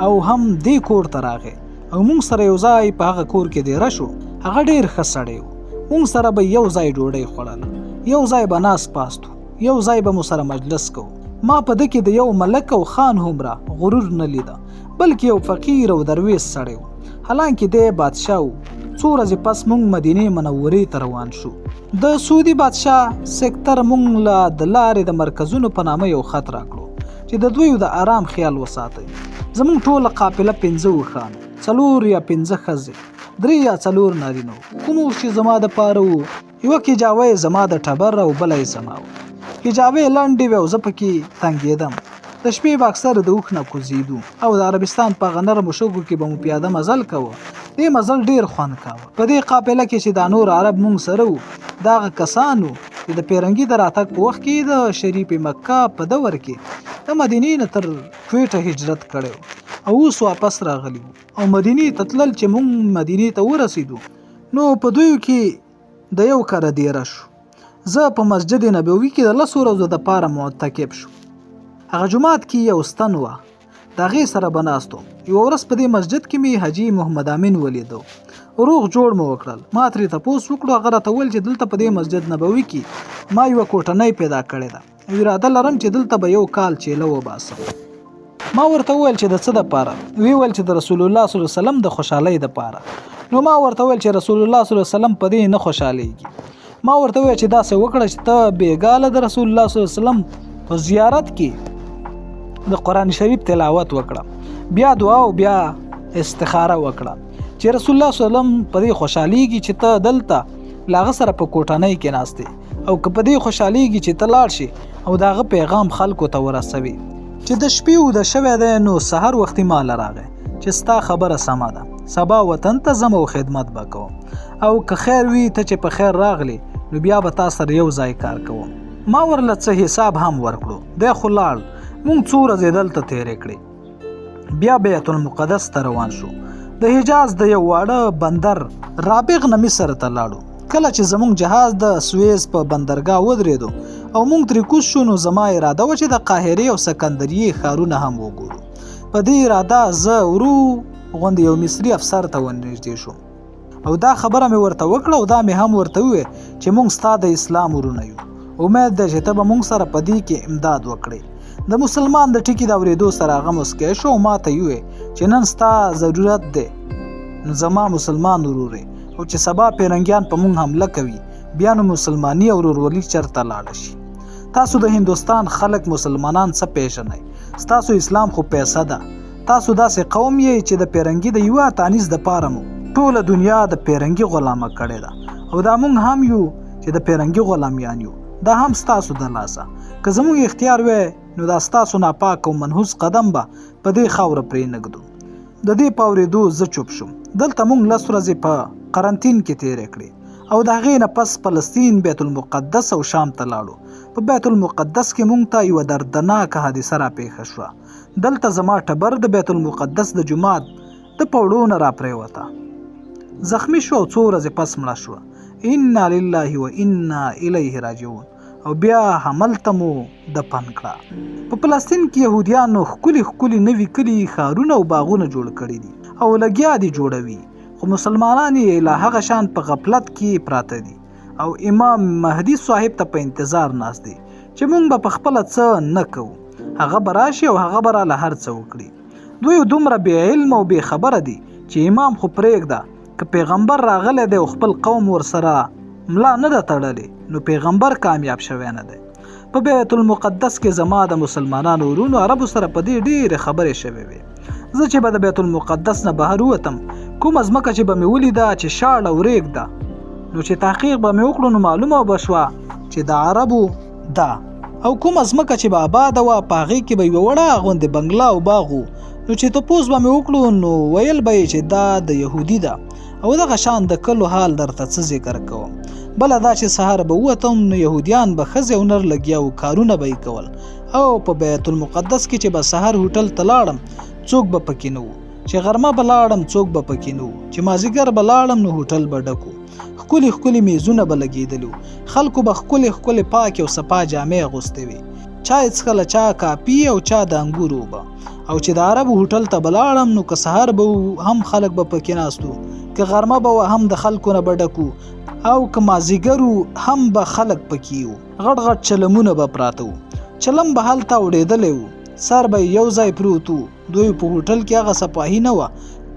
Speaker 1: او هم دې کور ته راغی او موږ سره یو ځای په هغه کور کې دیره شو. هغه ډیر ښه سړی و. موږ سره به یو ځای ډوډۍ خوړله، یو ځای به ناست پاست و، یو ځای به مو سره مجلس کوو. ما په ده کې د یو ملک او خان هومره غرور نه لیده، بلکې یو فقیر او درویش سړی و. حالانکه دی بادشاه و. څو ورځې پس موږ مدینې منورې ته روان شو. د سعودي بادشاه سکتر موږ له د لارې د مرکزونو په نامه یو خط راکړو چې د دوی د آرام خیال وساتئ. زموږ ټوله قافله 5 اوښان، 4 یا 5 ښځې، 3 یا 4 نارینه وو. کوم اوښ چې زما دپاره وو، یوه کجاوه زما د ټبر او بله یې زما وه. کجاوې لنډې وې او زه پکې تنګېدم. د شپې به اکثر د اوښ نه کوزېدو او د عربستان په هغه نرمو شګو کې به مو پیاده مزل کوه. دې مزل ډېر خوند کاوه. په دې قافله کې چې دا نور عرب مونږ سره وو، دا هغه کسان وو چې د پیرنګي د راتګ په وخت کې د شریف مکه په دور کې د مدینې نه تر کویټه هجرت کړی او اوس واپس راغلی وو. او مدینې ته تلل چې مونږ مدینې ته ورسېدو، نو په دویو کې د یو کره دیره شو. زه په مسجد نبوي کې د 10 ورځو دپاره معتکف شو. هغه جومات کې یو ستن وه، د هغې سره به ناست وم. یوه ورځ په دې مسجد کې مې حاجي محمد امین ولیدو. روغ جوړ مو وکړل. ما ترې تپوس وکړو. هغه راته وویل چې دلته په دې مسجد نبوي کې ما یوه کوټنۍ پیدا کړې ده او اراده لرم چې دلته به یو کال چیله وباسم. ما ورته وویل چې د څه دپاره؟ ویې ویل چې د رسول الله صلی الله علیه وسلم د خوشحالۍ دپاره. نو ما ورته وویل چې رسول الله صلی الله علیه وسلم په دې نه خوشحالیږي. ما ورته وویل چې داسې وکړه چې ته بېګاله د رسول الله صلی الله علیه وسلم په زیارت کې د قرآن شریف تلاوت وکړه، بیا دعا او بیا استخاره وکړه چې رسول الله صلی الله علیه وسلم په دې خوشحالیږي چې ته دلته له هغه سره په کوټنۍ کې ناستې، او که په دې خوشحالیږي چې ته لاړ شي او د هغه پیغام خلکو ته ورسوي چې د شپې اوده شوی دی، نو سحر وختي ماله راغی چې ستا خبره سمه ده، سبا وطن ته ځم او خدمت به کوم، او که خیر وي ته چې په خیر راغلی نو بیا به تا سره یو ځای کار کوم. ما ورله څه حساب هم ورکړو. دی خو لاړ. مونږ څو ورځې دلته تیرې کړې. بیا بیت المقدس ته روان شو. د حجاز د یو واړه بندر رابغ نه مصر ته لاړو. کله چې زمونږ جهاز د سویز په بندرګاه ودرېدو او مونږ ترې کوز شو، نو زما اراده وه چې د قاهرې او سکندریې ښارونه هم وګورو. په دې اراده زه ورو غوندې یو مصري افسر ته ورنږدې شوم او دا خبره مې ورته وکړه او دا مې هم ورته وویل چې مونږ ستا د اسلام ورونه یو. امید ده چې ته به مونږ سره په دې کې امداد وکړې. د مسلمان د ټکي د اورېدو سره هغه مسکی شو او ما ته یې وویل چې نن ستا ضرورت دی، نو زما مسلمان ورور یې، او چې سبا پیرنګیان په مونږ حمله کوي بیا نو مسلماني او ورورولي چرته لاړه شي. تاسو د هندوستان خلک مسلمانان څه پیژنئ؟ ستاسو اسلام خو پیسه ده. تاسو داسې قوم یې چې د پیرنګي د یوه تانیز دپاره مو ټوله دنیا د پیرنګي غلامه کړې ده، او دا مونږ هم یو چې د پیرنګي غلامیان یو. دا هم ستاسو د لاسه. که زموږ اختیار وی نو دا ستاسو ناپاک او منحوس قدم به په دې خاوره پرې نږدو. د دې په اورېدو زه چوپ شوم. دلته مونږ 10 ورځې په قرنطین کې تیرې کړې او د هغې نه پس فلسطین، بیت المقدس او شام ته لاړو. په بیت المقدس کې مونږ ته یوه دردناکه حادثه راپېښه شوه. دلته زما ټبر د بیت المقدس د جومات د پوړو نه راپرېوته زخمی شو او څو ورځې پس مړه شوه. انا لله و انا الیه راجعون. او بیا هملته مو دفن کړه. په فلسطین کې یهودیانو ښکلي ښکلي نوي کلي، ښارونه او باغونه جوړ کړي دي او لګیا دي جوړوي، خو مسلمانان یې لا هغه شان په غفلت کې پراته دي او امام مهدي صاحب ته په انتظار ناست دي چې موږ به په خپله څه نه کوو، هغه به راشي او هغه به راله هر څه وکړي. دوی دومره بې علم او بې خبره دي چې امام خو پرېږده، که پیغمبر راغلی دی او خپل قوم ورسره ملا نه ده تړلې نو پیغمبر کامیاب شوی نه دی. په بیت المقدس کې زما د مسلمانانو ورونو عربو سره په دې ډېرې خبرې شوې وې. زه چې به د بیت المقدس نه بهر ووتم، کومه ځمکه چې به مې ولیده چې شاړه ورېږده، نو چې تحقیق به مې وکړو نو معلومه به شوه چې د عربو ده، او کومه ځمکه چې به آباده وه په هغې کې به یوه وړه غوندې بنګله او باغ و، نو چې تپوس به مې وکړو نو ویل به یې چې دا د یهودي ده، او دغه شان د کلو حال درته څه ذکر کوم. بله دا چې سهار به ووتم نو یهودیان به ښځې او نر لګیا و، کارونه به یې کول، او په بیت المقدس کې چې به سهار هوټل ته لاړم څوک به پکې نه و، چې غرمه به لاړم څوک به پکې نه و، چې مازدیګر به لاړم نو هوټل به ډک و، ښکلي ښکلي میزونه به لګېدلي وو، خلکو به ښکلې ښکلې پاکې او صفا جامې اغوستې وې، چا یې څښله، چا کاپي او چا د انګورو اوبه. او چې د عربو هوټل ته به لاړم نو که سهار به هم خلک به پکې ناست وو، که غرمه به هم د خلکو نه به ډک وو، او که مازدیګر هم به خلک پکې وو، غټ غټ چلمونه به پراته وو، چلم به هلته اوړېدلی وو، سر به یو ځای پروت وو. دوی په هوټل کې هغه صفاهي نه وه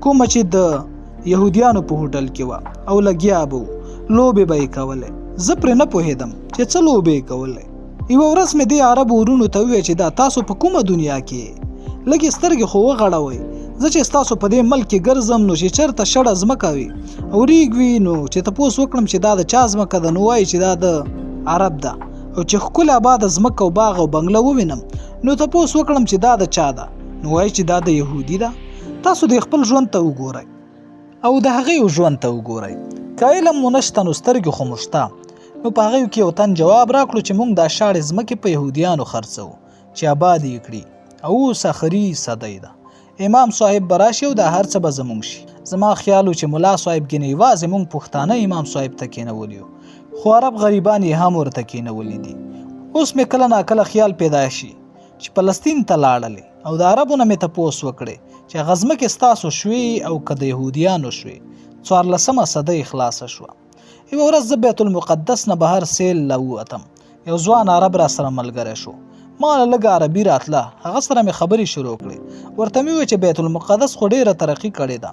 Speaker 1: کومه چې د یهودیانو په هوټل کې وه، او لګیا به وو، لوبې به یې کولې. زه پرې نه پوهېدم چې څه لوبې یې کولې. یوه ورځ مې دې عربو ورونو ته وویل چې دا تاسو په کومه دنیا کې لږې سترګې خو وغړوئ، زه چې ستاسو په دې ملک کې ګرځم نو چې چېرته شړه ځمکه وي او ریګ وي نو چې تپوس وکړم چې دا د چا ځمکه ده نو وایي چې دا د عرب ده، او چې ښکلې آباده ځمکه او باغ او بنګله ووینم نو تپوس وکړم چې دا د چا ده نو وایي چې دا د یهودي ده. تاسو د خپل ژوند ته وګورئ او د هغې ژوند ته وګورئ، که علم مو نشته نو سترګې خو مو شته. نو په هغې کې یو تن جواب راکړو چې موږ دا شاړې ځمکې په یهودیانو خرڅوو چې آباد یې کړي، او اوس اخري صدۍ ده، امام صاحب به راشي او دا هر څه به زموږ شي. زما خیال و چې ملا صاحب ګینې یوازې موږ پښتانه امام صاحب ته کېنولي یو، خو عرب غریبان یې هم ورته کېنولي دي. اوس مې کله ناکله خیال پیدا شي چې فلسطین ته لاړلې او د عربو نه مې تپوس وکړې چې هغه ځمکې ستاسو شوې او که د یهودیانو شوې. 14مه صدۍ خلاصه شوه. یوه ورځ زه بیت المقدس نه بهر سیل له ووتم، یو ځوان عرب را سره ملګری شو، ما له لږه عربي راتله، هغه سره مې خبرې شروع کړې. ورته مې وویل چې بیت المقدس خو ډېره ترقي کړې ده،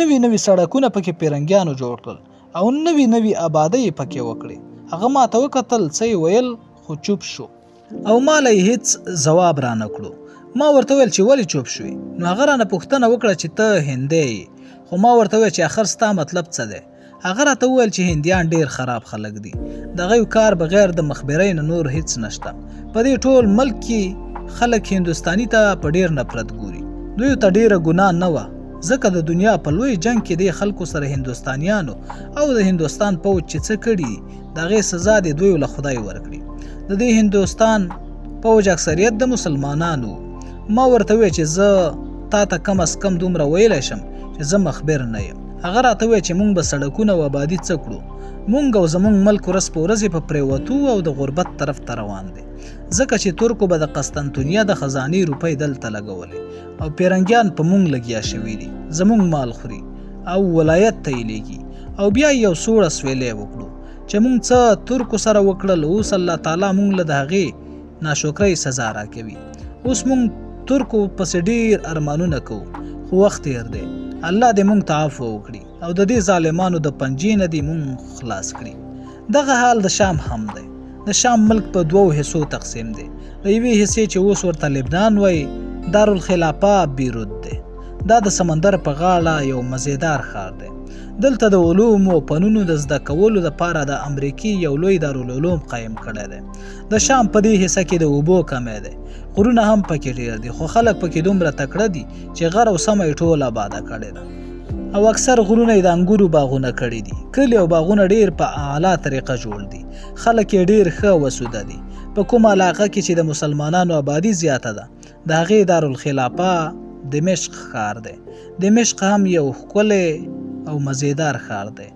Speaker 1: نوي نوي سړکونه پکې پیرنګیانو جوړ کړل او نوي نوي آبادۍ یې پکې وکړې. هغه ما ته وکتل، څه یې ویل خو چوپ شو او ما له یې هېڅ ځواب را نه کړو. ما ورته ویل چې ولې چوپ شوې؟ نو هغه رانه پوښتنه وکړه چې ته هندی یې، خو ما ورته ویل چې آخر ستا مطلب څه دی؟ هغه راته وویل چې هندیان ډېر خراب خلک دي، د هغوی کار بغیر د مخبرۍ نه نور هیڅ نشته. په دې ټول ملک کې خلک هندوستاني ته په ډېر نفرت ګوري. دوی ته ډېره ګناه نه وه، ځکه د دنیا په لوی جنگ کې دې خلکو سره هندوستانیانو او د هندوستان پوځ چې څه کړي د هغې سزا دې دوی له خدای ورکړي. د دې هندوستان پوځ اکثریت د مسلمانانو. ما ورته وویل چې زه تا ته کم از کم دومره ویلی شم چې زه مخبر نه یم. هغه راته وویل چې موږ به سړکونه او آبادي څه کړو، موږ او زموږ ملک ورځ په ورځې په پرېوتو او د غربت طرف ته روان دی، ځکه چې ترکو به د قسطنطنیه د خزانې روپۍ دلته لګولې او پیرنګیان په موږ لګیا شوي دي، زموږ مال خوري او ولایت ته یې لیږي، او بیا یو سوړه سویلی وکړو چې موږ څه ترکو سره وکړل، اوس الله تعالی موږ له د هغې ناشکرۍ سزا راکوي. اوس موږ ترکو پسې ډېر ارمانونه کوو، خو وخت تېر دی، الله دې موږ ته عفو وکړي او د دې ظالمانو د پنجې نه دې موږ خلاص کړي. دغه حال د شام هم دی. د شام ملک په 2 حصو تقسیم دی. د یوې حصې چې اوس ورته لبنان وایي دارالخلافه بیروت دی. دا د سمندر په غاړه یو مزیدار ښار دی. دلته د علومو او فنونو د زده کولو لپاره د امریکې یو لوی دارالعلوم قایم کړی دی. د شام په دې حصه کې د اوبو کمی دی، غرونه هم پکې ډېر دي، خو خلک پکې دومره تکړه دي چې غر او سمه یې ټول آباده کړې ده، او اکثر غرونه یې د انګورو باغونه کړي دي. کلي او باغونه ډېر په اعلی طریقه جوړ دي، خلک یې ډېر ښه وسوده دي. په کومه علاقه کې چې د مسلمانانو آبادي زیاته ده د هغې دارالخلافه دمشق ښار دی. دمشق هم یو ښکلی او مزیدار ښار دی.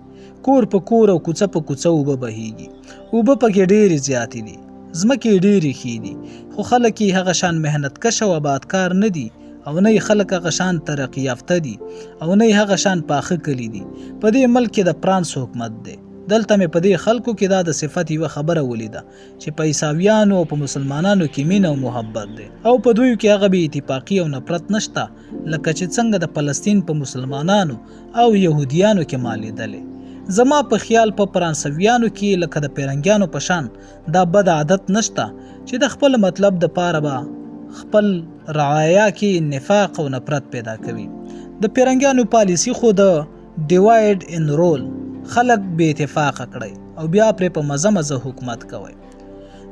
Speaker 1: کور په کور او کوڅه په کوڅه اوبه بهیږي. اوبه پکې ډېرې زیاتې دي. ځمکې ډېرې ښې دي، خو خلک یې هغه شان محنتکش او آبادکار نه دي، او نه یې خلک هغه شان ترقي یافته دي، او نه یې هغه شان پاخه کلي دي. په دې ملک کې د فرانس حکومت دی. دلته مې په دې خلکو کې دا د صفت یوه خبره ولیده چې په عیسویانو او په مسلمانانو کې مینه او محبت دی، او په دوی کې هغه بې اتفاقي او نفرت نشته لکه چې څنګه د فلسطین په مسلمانانو او یهودیانو کې ما لیدلې. زما په خیال په فرانسویانو کې لکه د پیرنګیانو په شان دا بد عادت نشته چې د خپل مطلب د پاره به خپل رعایا کې نفاق او نفرت پیدا کوي. د پیرنګیانو پالیسی خو د ډیوایډ ان رول، خلک بې اتفاقه کړی او بیا پرې په مزه مزه حکومت کوي.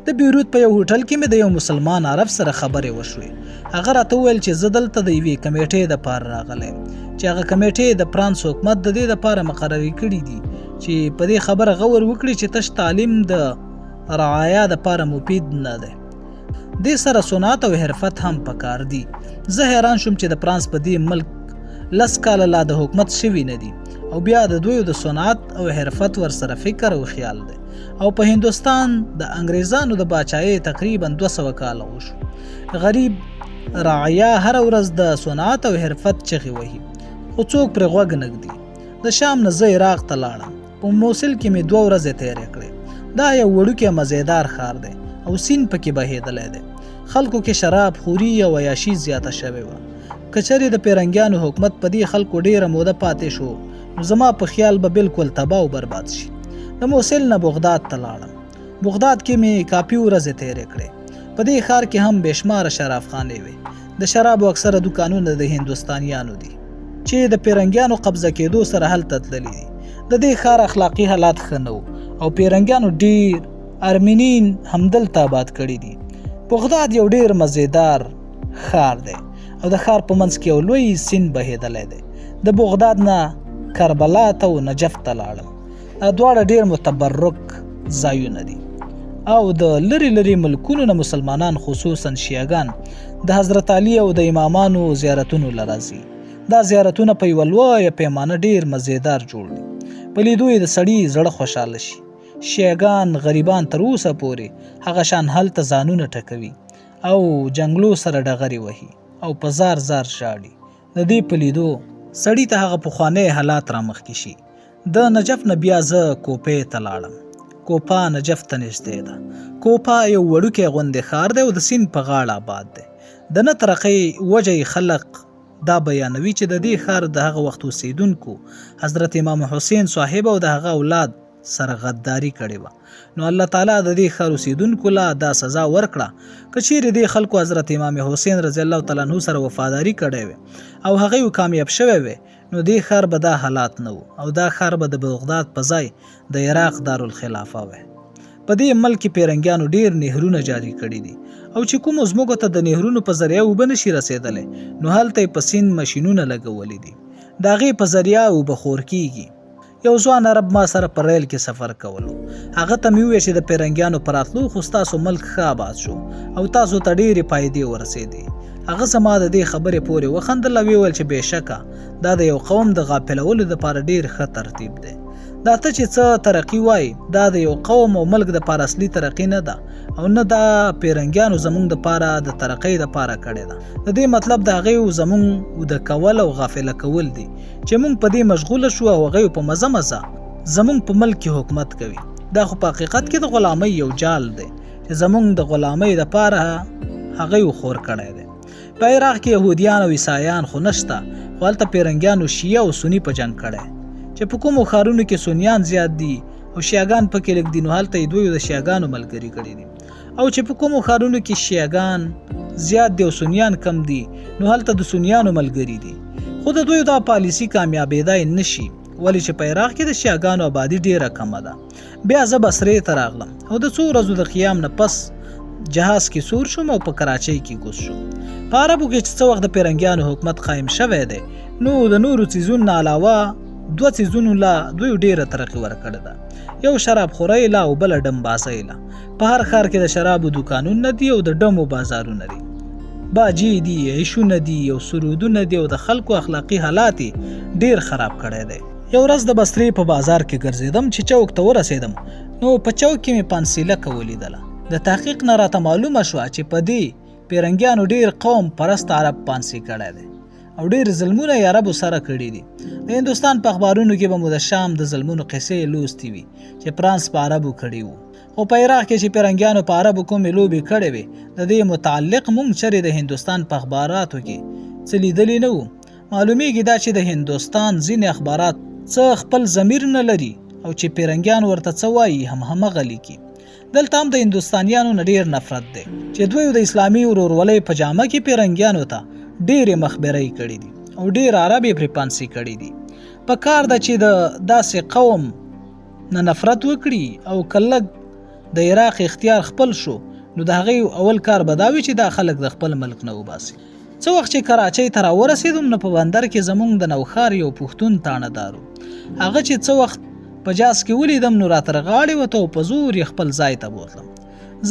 Speaker 1: د بیروت په یو هوټل کې مې د یو مسلمان عرب سره خبرې وشوې. هغه راته وویل چې زه دلته د یوې کمیټې دپاره راغلی یم چې هغه کمیټې د فرانس حکومت د دې دپاره مقررې کړي دي چې په دې خبره غور وکړي چې تش تعلیم د رعایا دپاره مفید نه دی. دې سره صنعت او حرفت هم پکار دي. زه حیران شوم چې د فرانس په دې ملک 10 کاله لا د حکومت شوي نه دي، او بیا د دوی د صنعت او حرفت ورسره فکر او خیال دی. او په هندوستان د انګریزانو د باچایۍ تقریبا 200 کاله وشو. غریب رعایا هر ورځ د صنعت او حرفت چغې وهي، خو څوک پرې غوږ نه ږدي. د شام نه زه عراق ته لاړم. په موصل کې مې 2 ورځې تېرې کړې. دا یو وړوکی مزیدار ښار دی او سیند پکې بهېدلی دی. خلکو کې شراب خوري او عیاشي زیاته شوې وه. که چېرې د پیرنګیانو حکومت په دې خلکو ډېره موده پاتې شو نو زما په خیال به بالکل تباه او برباد شي. د موصل نه بغداد ته لاړم. بغداد کې مې کافي ورځې تېرې کړې. په دې ښار کې هم بېشماره شرابخانې وې. د شرابو اکثره دوکانونه د هندوستانیانو دي چې د پیرنګیانو قبضه کېدو سره هلته تللي دي. د دې ښار اخلاقي حالات ښه نه وو او پیرنګیانو ډېر ارمینین همدلته آباد کړي دي. بغداد یو ډېر مزیدار ښار دی او د ښار په منځ کې یو لوی سیند بهېدلی دی. د بغداد نه کربلا ته او نجف ته لاړم. دواړه ډېر متبرک ځایونه دي او د لرې لرې ملکونو نه مسلمانان خصوصا شیعګان د حضرت علي او د امامانو زیارتونو له راځي. دا زیارتونه په یوه لویه پیمانه ډېر مزیدار جوړ دي. په لیدو یې د سړي زړه خوشحاله شي. شیعګان غریبان تر اوسه پورې هغه شان هلته ځانونه ټکوي او جنګلو سره ډغرې وهي او په زار زار ژاړي. د دې په لیدو سړي ته هغه پخوانی حالات رامخکې شي. د نجف نه بیا زه کوپې ته لاړم. کوپا نجف ته نږدې ده. کوپا یو وړوکی غوندې ښار دی او د سیند په غاړه آباد دی. د نه ترقۍ وجه خلق دا بیانوي چې د دې ښار د هغه وخت اوسیدونکو حضرت امام حسین صاحب او د هغه اولاد سره غداري کړې وه. نو الله تعالی د دې ښار اوسیدونکو له دا سزا ورکړه که چیرې دې خلکو حضرت امام حسین رضی الله تعالی عنه سره وفاداري کړې وې او هغه یې کامیاب شوی وې نو دې ښار به دا حالات نه وو او دا ښار به د بغداد په ځای د عراق دارالخلافه وی. په دې ملک کې پیرنګیانو ډېر نهرونه جاري کړي دي او چې کومو ځمکو ته د نهرونو په ذریعه اوبه نشي رسېدلی نو هلته یې په سیند مشینونه لګولي دي. د هغې په ذریعه اوبه خور کیږي. یو ځوان عرب ما سره په ریل کې سفر کولو. هغه ته مې وویل چې د پیرنګیانو په راتلو خو ستاسو ملک ښه آباد شو او تاسو ته ډېرې فایدې ورسېدې. هغه زما د دې خبرې پورې وخندل او ویل چې بېشکه دا د یو قوم د غافلولو دپاره ډېر ښه ترتیب دی. دا ته چې څه ترقي وایي دا د یو قوم او ملک دپاره اصلي ترقي نه ده او نه دا پیرنګیانو زموږ دپاره د ترقۍ دپاره کړې ده. د دې مطلب د هغې زموږ وده کول او غافله کول دي چې موږ په دې مشغوله شو او هغې په مزه مزه زموږ په ملک کې حکومت کوي. دا خو په حقیقت کې د غلامۍ یو جال دی چې زموږ د غلامۍ دپاره هغې خور کړی دی. په عراق کې یهودیان او عیسایان خو نشته خو هلته پیرنګیانو شیعه او سني په جنګ کړی چې په کومو ښارونو کې سنیان زیات دي او شیعګان پکې لږ دي نو هلته یې دوی د شیعګانو ملګري کړي دي او چې په کومو ښارونو کې شیعګان زیات دي او سنیان کم دي نو هلته د سنیانو ملګري دي. خو د دوی دا پالیسي کامیابېدای نه شي ولې چې په عراق کې د شیعګانو آبادي ډېره کمه ده. بیا زه بصرې ته راغلم او د څو ورځو د قیام نه پس جهاز کې سور شوم او په کراچۍ کې کوز شوم. په عربو کې چې څه وخت د پیرنګیانو حکومت قایم شوی دی نو د نورو څیزونو نه علاوه 2 څیزونو لا دوی ډېره ترقي ورکړې ده. یو شراب خورۍ لا او بله ډمبازۍ لا. په هر ښار کې د شرابو دوکانونه دي او د ډمو بازارونه دي. باجې دي، عیشونه دي او سرودونه دي او د خلکو اخلاقي حالات ډېر خراب کړی دی. یو ورځ د بصرې په بازار کې ګرځېدم چې چوک ته ورسېدم نو په چوک کې مې پانسیلکه ولیدله. د تحقیق نه راته معلومه شوه چې په دې پیرنګیانو ډېر قوم پرست عرب پانسي کړی دی او ډېر ظلمونه یې عربو سره کړي دي. د هندوستان په اخبارونو کې به مو د شام د ظلمونو قصې لوستې وي چې فرانس په عربو کړي وو. خو په عراق کې چې پیرنګیانو په عربو کومې لوبې کړې وې د دې متعلق مونږ چرې د هندوستان په اخباراتو کې څه لیدلي نه وو. معلومیږي دا چې د هندوستان ځینې اخبارات څه خپل ضمیر نه لري او چې پیرنګیان ورته څه وایي همغه لیکي. دلته هم د هندوستانیانو نه ډېر نفرت دی چې دوی د اسلامي ورورولۍ په جامه کې پیرنګیانو ته ډېرې مخبرۍ کړي دي او ډېر عرب یې پرې پانسي کړي دي. په کار ده چې د داسې قوم نه نفرت وکړي او که لږ د عراق اختیار خپل شو نو د هغې اول کار به دا وي چې دا خلک د خپل ملک نه وباسي. څه وخت چې کراچۍ ته راورسېدم نو په بندر کې زمونږ د نوښار یو پښتون تاڼه‌دار و. هغه چې څه وخت په جاز کې ولیدم نو راته رغاړې وته او په زور یې خپل ځای ته بوتلم.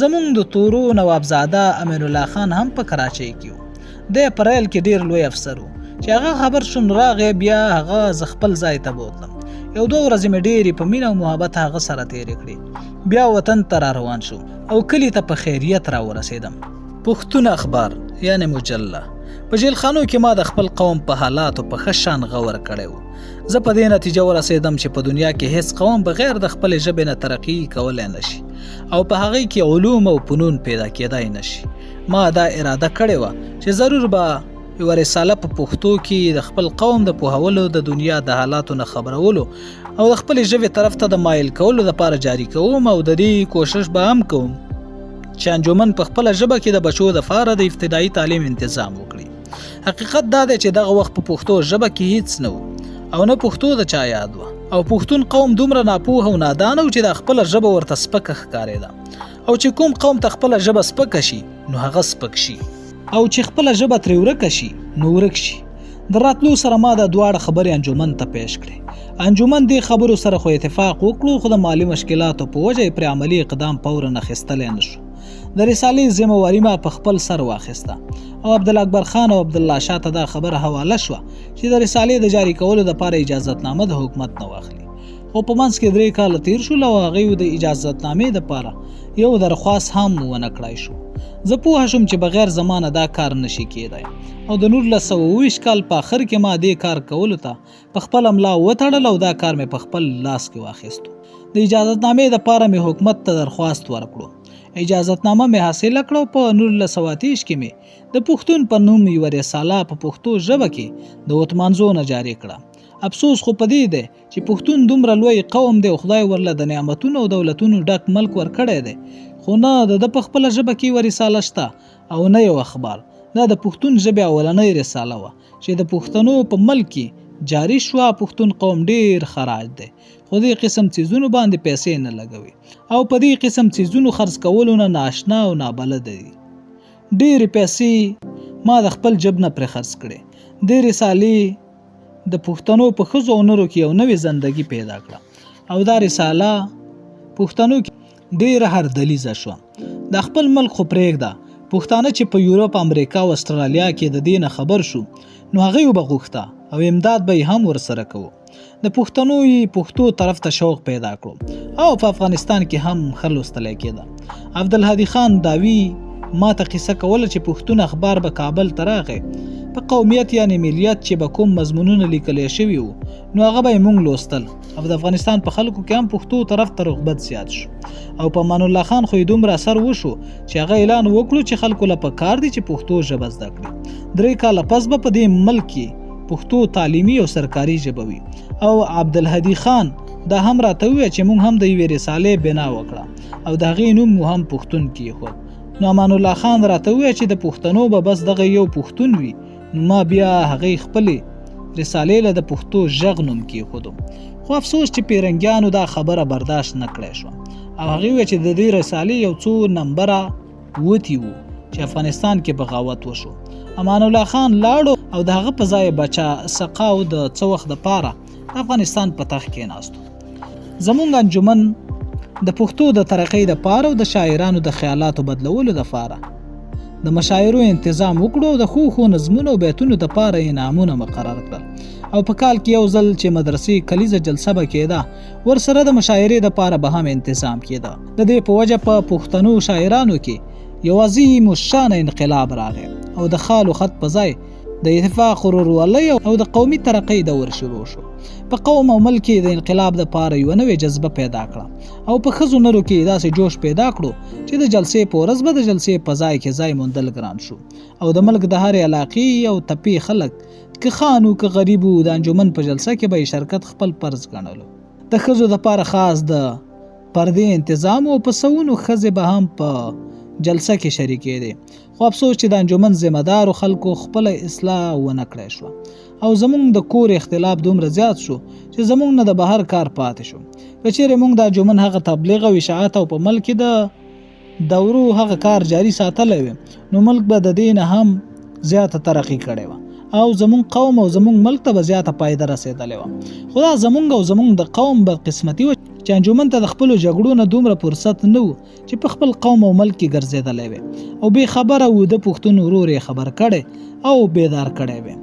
Speaker 1: زمونږ د تورو نوابزاده امین الله خان هم په کراچۍ کې و. دی په ریل کې ډېر لوی افسر و چې هغه خبر شو نو راغی بیا هغه زه خپل ځای ته بوتلم. یو دوه ورځې مې ډېرې په مینه او محبت هغه سره تېرې کړې. بیا وطن ته را روان شو او کلي ته په خیریت راورسېدم. پښتون اخبار یعنی مجله په جیل خانو کې ما د خپل قوم په حالاتو په ښه شان غور کړی و. زه په دې نتیجه ورسېدم چې په دنیا کې هیڅ قوم بغیر د خپلې ژبې نه ترقي کولی نشي او په هغې کې علوم او فنون پیدا کېدای نشي. ما دا اراده کړې وه چې ضرور به یوه رساله په پښتو کې د خپل قوم د پوهولو، د دنیا د حالاتو نه خبرولو او د خپلې ژبې طرف ته د مایل کولو لپاره جاري کوم او د دې کوشش به هم کوم چې انجمن په خپله ژبه کې د بچو دپاره د ابتدایي تعلیم انتظام وکړي. حقیقت دا دی چې دغه وخت په پښتو ژبه کې هیڅ نه و او نه پښتو د چا یاد وه او پښتون قوم دومره ناپوه او نادان و چې د خپله ژبه ورته سپکه ښکارېده او چې کوم قوم ته خپله ژبه سپکه شي نو هغه سپک شي او چې خپله ژبه ترې ورکه شي نو ورک شي. د راتلو سره ما دا دواړه خبرې انجمن ته پیش کړې. انجمن دې خبرو سره خو اتفاق وکړو خو د مالي مشکلاتو په وجه یې پرې عملي اقدام فوراً اخیستلی نه شو. د رسالې ذمهواري ما په خپل سر واخیسته او عبدالاکبر خان او عبدالله شاه ته دا خبره حواله شوه چې د رسالې د جاري کولو دپاره اجازتنامه د حکومت نه واخلي. خو په منځ کې 3 کاله تیر شول او هغوی د اجازتنامې دپاره یو درخواست هم ونه کړای شو. زه پوه شوم چې بغیر زمانه دا کار نشي کېدای او د 1920 کال په آخر کې ما دې کار کولو ته په خپله ملا وتړل او دا کار مې په خپل لاس کې واخیستو. د اجازتنامې دپاره مې حکومت ته درخواست ورکړو. اجازتنامه مې حاصله کړه او په 1928 کې مې د پښتون په نوم یوه رساله په پښتو ژبه کې د وتمانځو نه جاري کړه. افسوس خو په دې دی چې پښتون دومره لوی قوم دی او خدای ورله د نعمتونو او دولتونو ډک ملک ورکړی دی خو نه د په خپله ژبه کې یوه رساله شته او نه یو اخبار. دا د پښتون ژبې اولنۍ رساله وه چې د پښتنو په ملک کې جاري شوه. پښتون قوم ډېر خراج دی خو دې قسم څیزونو باندې پیسې نه لګوي او په دې قسم څیزونو خرڅ کولو نه ناشنا او نابلده دي. ډېرې پیسې ما د خپل جب نه پرې خرڅ کړې. دې رسالې د پښتنو په ښځو او نرو کې یو نوې زندګي پیدا کړه او دا رساله پښتنو کې ډېره هردلیزه شوه. د خپل ملک خو پرېږده، پښتانه چې په یورپ، امریکا او استرالیا کې د دې نه خبر شو نو هغوی به غوښته او امداد به یې هم ورسره کوو. د پښتنو یې پښتو طرف ته شوق پیدا کړو او په افغانستان کې هم ښه لوستلی کېده. عبدالهادي خان داوي ما ته قصه کوله چې پښتون اخبار به کابل ته راغی. په قومیت یعنی ملیت چې به کوم مضمونونه لیکلی شوي وو نو هغه به یې موږ لوستل او د افغانستان په خلکو کې هم پښتو طرف ته رغبت زیات شو او په امان الله خان خو یې دومره اثر وشو چې هغه اعلان وکړو چې خلکو له پکار دي چې پښتو ژبه زده کړي. 3 کاله پس به په دې ملک کې پښتو تعلیمي او سرکاري ژبه وي او عبدالهادي خان دا هم راته وویل چې موږ هم د یوې رسالې بنا وکړه او د هغې نوم مو هم پښتون کېښود. نو امان الله خان راته وویل چې د پښتنو به بس دغه یو پښتون وي. نو ما بیا هغې خپلې رسالې له د پښتو ژغ نوم کېښودو. خو افسوس چې پیرنګیانو دا خبره برداشت نه کړی شوه او هغې وویل چې د دې رسالې یو څو نمبره وتي وو چې افغانستان کې بغاوت وشو. امان الله خان لاړو او د هغه په ځای بچا سقاو د څه وخت دپاره د افغانستان په تخت کېناستو. زموږ انجمن د پښتو د ترقۍ دپاره او د شاعرانو د خیالاتو بدلولو دپاره د مشاعرو تنظیم وکړو، د ښو نظمونو او بیتونو دپاره انعامونه مقرر کړل. او په کال کې یو ځل چې مدرسې کلیزه جلسه به کېده، ورسره د مشاعرې دپاره به هم انتظام کېده. د دې په وجه په پښتنو شاعرانو کې یو عظیم الشان انقلاب راغی او د خال و خط په ځای د اتفاق، ورورولۍ او د قومي ترقۍ دور شروع شو. په قوم او ملک کې د انقلاب دپاره یوه نوې جذبه پیدا کړه او په ښځو نرو کې داسې جوش پیدا کړو چې د جلسې په ورځ به د جلسې په ځای کې ځای موندل ګران شو. او د ملک د هرې علاقې او تپې خلک که خان و که غریب و، د انجمن په جلسه کې به یې شرکت خپل فرض ګڼلو. د ښځو دپاره خاص د پردې انتظام او په سوونو ښځې به هم په جلسه کې شریکېدې. خو افسوس چې د انجمن ذمه دارو خلکو خپله اصلاح ونه کړی شوه او زمونږ د کور اختلاف دومره زیات شو چې زمونږ نه د بهر کار پاتې شو. که چیرې مونږ د انجمن هغه تبلیغ او اشاعت او په ملک د دورو هغه کار جاري ساتلی وي، نو ملک به د دې نه هم زیاته ترقي کړې وه او زمونږ قوم او زمونږ ملک ته به زیاته فایده رسېدلې وه. خو دا زمونږ او زمونږ د قوم بدقسمتي وه چې انجمن ته د خپلو جګړو نه دومره فرصت نه و چې په خپل قوم او ملک کې ګرځېدلی وي او بې خبره و د پښتون ورور یې خبر کړی او بیدار کړی وي.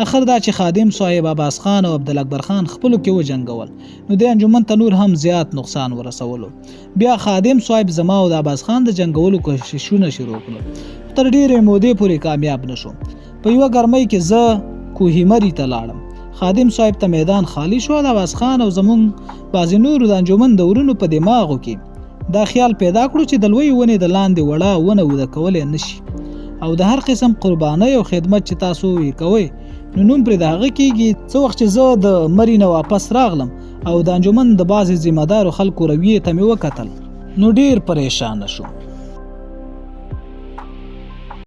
Speaker 1: اخر دا چې خادم صاحب عباس خان او عبدالاکبر خان خپلو کې وجنګول، نو د انجمن ته نور هم زیات نقصان ورسولو. بیا خادم صاحب زما او د عباس خان د جنګولو کوششونه شروع کړل، تر ډېرې مودې پورې کامیاب نه شو. په یوه ګرمۍ کې زه کوهي مري ته لاړم. خادم صاحب ته میدان خالی شو. د عباس خان او زمونږ بعضې نورو د انجمن د ورونو په دماغو کې دا خیال پیدا کړو چې د لویې ونې د لاندې وړه ونه وده کولی نه شي او د هر قسم قربانۍ او خدمت چې تاسو یې کوئ نو نوم پرې د هغه کېږي. څه وخت چې زه د مري نه واپس راغلم او د انجمن د بعضې ذمه دارو خلکو رویې ته مې وکتل، نو ډېر پریشانه شوم.